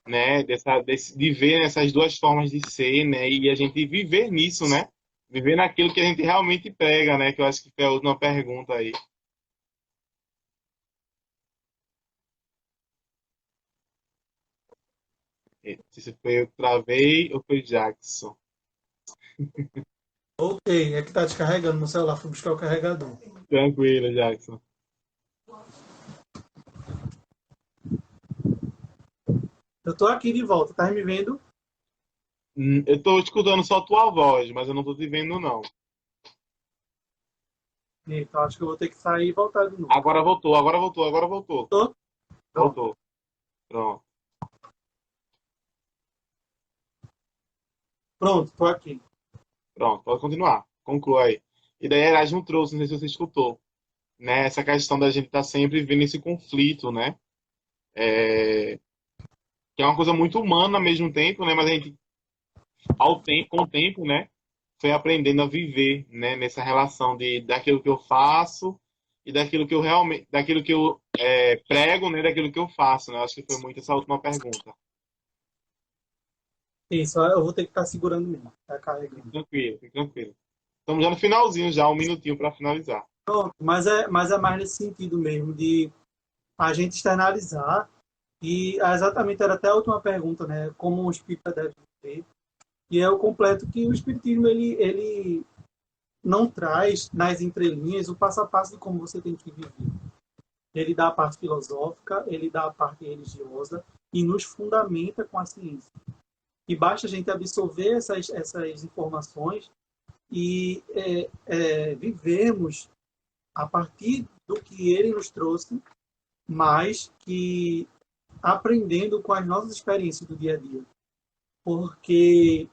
né, de ver essas duas formas de ser, né, e a gente viver nisso, né, viver naquilo que a gente realmente prega, né, que eu acho que foi a última pergunta aí. Se foi eu que travei ou foi Jackson. Voltei, é que tá descarregando meu celular, fui buscar o carregador. Tranquilo, Jackson. Eu tô aqui de volta, tá me vendo? Eu tô escutando só tua voz, mas eu não tô te vendo, não. Então acho que eu vou ter que sair e voltar de novo. Agora voltou, agora voltou, agora voltou. Tô? Pronto. Voltou. Pronto. Pronto, tô aqui. Pronto, pode continuar. Conclua aí. E daí Erasmo trouxe, não sei se você escutou, né? Essa questão da gente estar sempre vendo esse conflito, né? Que é uma coisa muito humana ao mesmo tempo, né? Mas a gente, com o tempo, né? Foi aprendendo a viver, né? Nessa relação de daquilo que eu faço e daquilo que eu realmente, daquilo que eu prego, né? Daquilo que eu faço, né? Acho que foi muito essa última pergunta. Isso, eu vou ter que estar segurando mesmo. Tá Fique carregando. tranquilo, fique tranquilo. Estamos já no finalzinho, já um minutinho para finalizar. Pronto, mas é mais nesse sentido mesmo, de a gente externalizar. E exatamente era até a última pergunta, né? Como o espírita deve viver. E é o completo que o espiritismo ele não traz nas entrelinhas o passo a passo de como você tem que viver. Ele dá a parte filosófica, ele dá a parte religiosa e nos fundamenta com a ciência. E basta a gente absorver essas informações e vivermos a partir do que ele nos trouxe, mas que aprendendo com as nossas experiências do dia a dia. Porque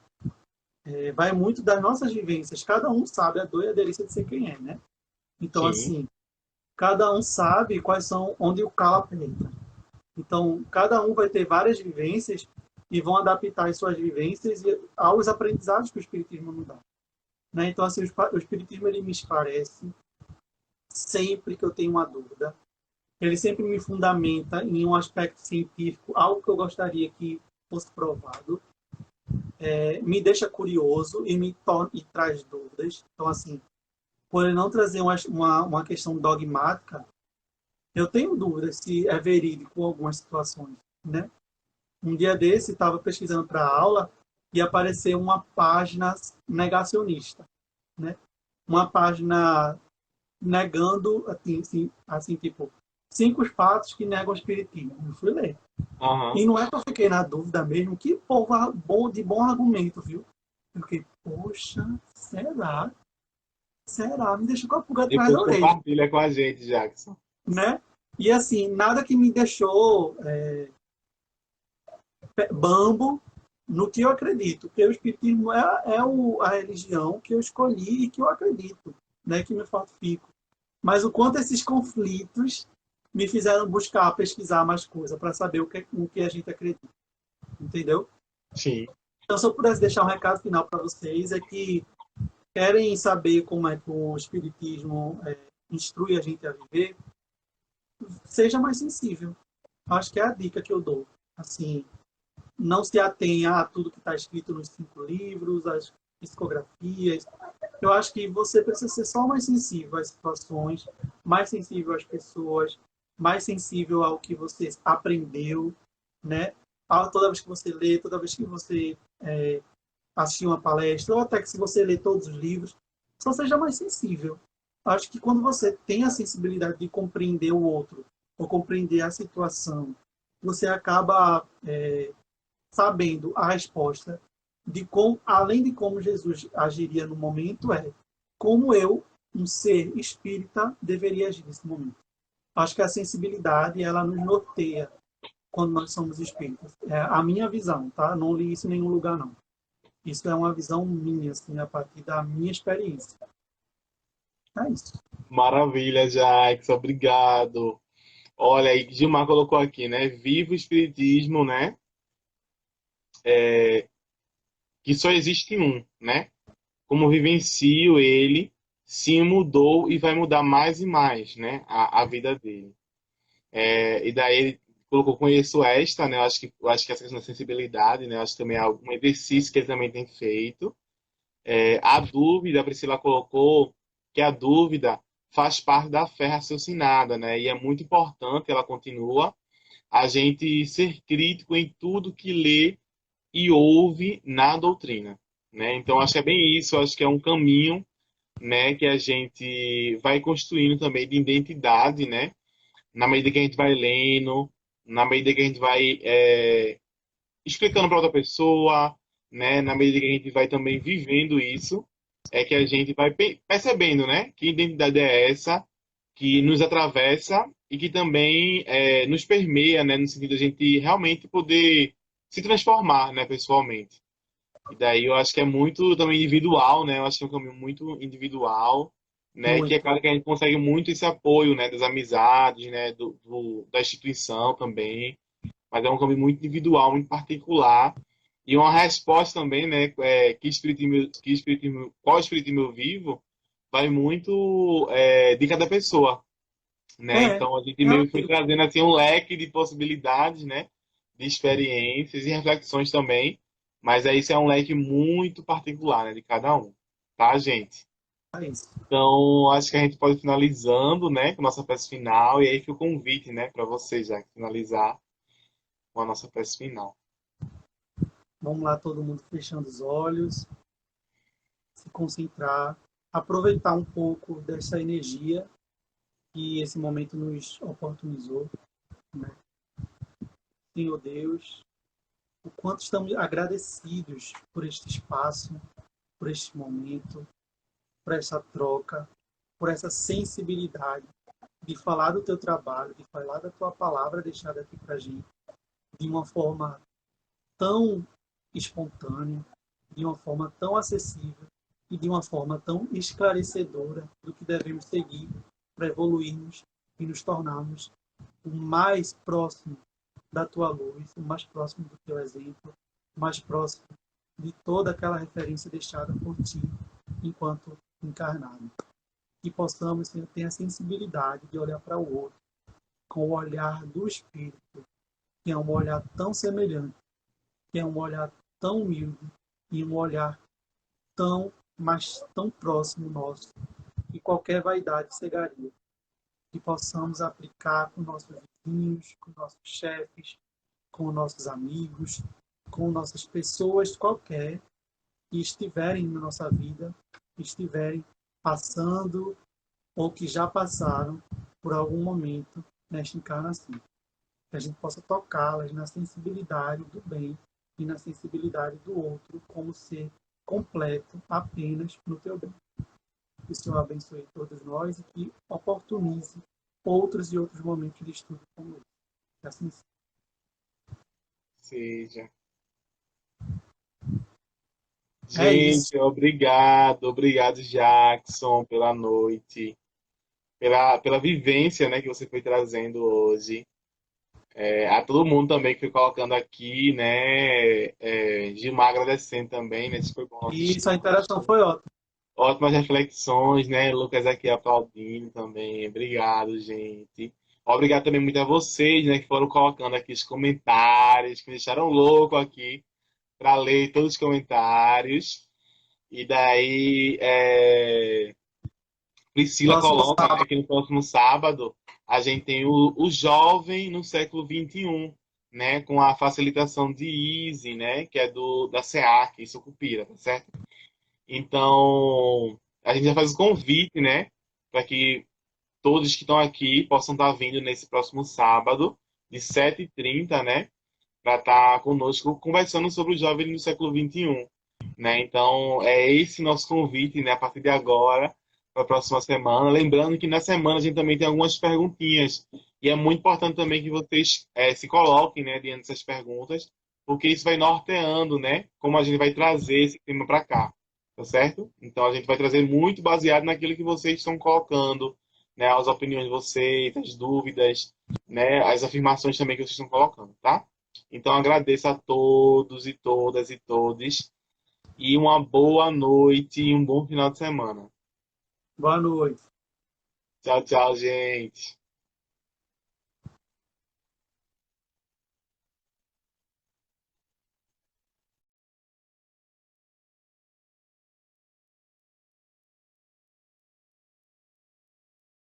vai muito das nossas vivências. Cada um sabe a dor e a delícia de ser quem é, né? Então, Sim, assim, cada um sabe quais são onde o calo aperta. Então, cada um vai ter várias vivências e vão adaptar as suas vivências aos aprendizados que o Espiritismo nos dá. Né? Então, assim, o Espiritismo ele me esclarece sempre que eu tenho uma dúvida. Ele sempre me fundamenta em um aspecto científico, algo que eu gostaria que fosse provado. Me deixa curioso e traz dúvidas. Então, assim, por ele não trazer uma questão dogmática, eu tenho dúvidas se é verídico algumas situações, né? Um dia desse, estava pesquisando para a aula e apareceu uma página negacionista, né? Uma página negando, assim, tipo, 5 fatos que negam o espiritismo. Eu fui ler. aham. E não é que eu fiquei na dúvida mesmo, que povo bom, de bom argumento, viu? Eu fiquei, poxa, será? Será? Me deixou com a pulga atrás da Depois orelha, compartilha com a gente, Jackson. né? E assim, nada que me deixou bambo no que eu acredito, porque o espiritismo a religião que eu escolhi e que eu acredito, né, que me fortifico. Mas o quanto esses conflitos me fizeram buscar, pesquisar mais coisa para saber o que a gente acredita, entendeu? Sim. Então, se eu pudesse deixar um recado final para vocês, é que querem saber como é que o espiritismo instrui a gente a viver, seja mais sensível. Acho que é a dica que eu dou. Assim, não se atenha a tudo que está escrito nos 5 livros, as psicografias. Eu acho que você precisa ser só mais sensível às situações, mais sensível às pessoas, mais sensível ao que você aprendeu, né? Toda vez que você lê, toda vez que você assistir uma palestra, ou até que se você lê todos os livros, só seja mais sensível. Acho que quando você tem a sensibilidade de compreender o outro, ou compreender a situação, você acaba sabendo a resposta de como, além de como Jesus agiria no momento, como eu, um ser espírita, deveria agir nesse momento. Acho que a sensibilidade, ela nos norteia quando nós somos espíritas. É a minha visão, tá? Não li isso em nenhum lugar, não. Isso é uma visão minha, assim, a partir da minha experiência. É isso. Maravilha, Jackson. Obrigado. Olha aí, Gilmar colocou aqui, né? Viva o Espiritismo, né? Que só existe um, né? Como vivencio ele, se mudou e vai mudar mais e mais, né? A vida dele. E daí ele colocou conheço esta, né? Eu acho que essa questão da sensibilidade, né? Eu acho que também é um exercício que ele também tem feito. A dúvida, a Priscila colocou que a dúvida faz parte da fé raciocinada, né? E é muito importante, ela continua, a gente ser crítico em tudo que lê e ouve na doutrina, né? Então, acho que é bem isso, acho que é um caminho, né, que a gente vai construindo também de identidade, né? Na medida que a gente vai lendo, na medida que a gente vai explicando para outra pessoa, né? Na medida que a gente vai também vivendo isso, é que a gente vai percebendo, né? Que identidade é essa que nos atravessa e que também nos permeia, né? No sentido de a gente realmente poder se transformar, né? Pessoalmente. E daí eu acho que é muito também individual, né? Eu acho que é um caminho muito individual, né? Que é Muito. claro que a gente consegue muito esse apoio, né? Das amizades, né? Da instituição também. Mas é um caminho muito individual, muito particular. E uma resposta também, né? Qual espiritismo eu vivo, vai muito de cada pessoa, né? É, Então a gente é meio que foi aquilo. trazendo assim um leque de possibilidades, né? De experiências e reflexões também. Mas aí isso é um leque muito particular, né? De cada um, tá, gente? É isso. Então acho que a gente pode ir finalizando, né? Com a nossa peça final. E aí fica o convite, né? Para vocês já finalizar com a nossa peça final. Vamos lá, todo mundo fechando os olhos, se concentrar, aproveitar um pouco dessa energia que esse momento nos oportunizou, né? Senhor Deus, o quanto estamos agradecidos por este espaço, por este momento, por essa troca, por essa sensibilidade de falar do teu trabalho, de falar da tua palavra deixada aqui para a gente, de uma forma tão espontânea, de uma forma tão acessível e de uma forma tão esclarecedora do que devemos seguir para evoluirmos e nos tornarmos o mais próximo da tua luz, o mais próximo do teu exemplo, o mais próximo de toda aquela referência deixada por ti enquanto encarnado. Que possamos ter a sensibilidade de olhar para o outro com o olhar do Espírito, que é um olhar tão semelhante, que é um olhar tão humilde e um olhar tão, mas tão próximo nosso, que qualquer vaidade cegaria. Que possamos aplicar com nossos vizinhos, com nossos chefes, com nossos amigos, com nossas pessoas qualquer que estiverem na nossa vida, que estiverem passando ou que já passaram por algum momento nesta encarnação. Que a gente possa tocá-las na sensibilidade do bem e na sensibilidade do outro como ser completo apenas no teu bem. Que o Senhor abençoe todos nós e que oportunize outros e outros momentos de estudo como esse. Que assim seja. Seja. É isso. Gente, obrigado, obrigado, Jackson, pela noite, pela vivência, né, que você foi trazendo hoje. A todo mundo também que foi colocando aqui, né? Gilmar agradecendo também, né? Esse foi bom nosso E estudo. essa interação foi ótima. Ótimas reflexões, né? Lucas aqui aplaudindo também. Obrigado, gente. Obrigado também muito a vocês, né, que foram colocando aqui os comentários, que me deixaram louco aqui para ler todos os comentários. E daí, Priscila Próximo coloca, né, sábado. que no próximo sábado a gente tem o Jovem no século XXI, né, com a facilitação de Easy, né, que é da SEAC, em Sucupira, tá certo? Então, a gente já faz o convite, né, para que todos que estão aqui possam estar vindo nesse próximo sábado, de 7h30, né, para estar conosco conversando sobre o Jovem no século XXI, né? Então, é esse nosso convite, né, a partir de agora, para a próxima semana. Lembrando que na semana a gente também tem algumas perguntinhas, e é muito importante também que vocês se coloquem, né, diante dessas perguntas, porque isso vai norteando, né, como a gente vai trazer esse tema para cá, tá certo? Então, a gente vai trazer muito baseado naquilo que vocês estão colocando, né, as opiniões de vocês, as dúvidas, né, as afirmações também que vocês estão colocando, tá? Então agradeço a todos e todas e todos e uma boa noite e um bom final de semana. Boa noite. Tchau, tchau, gente.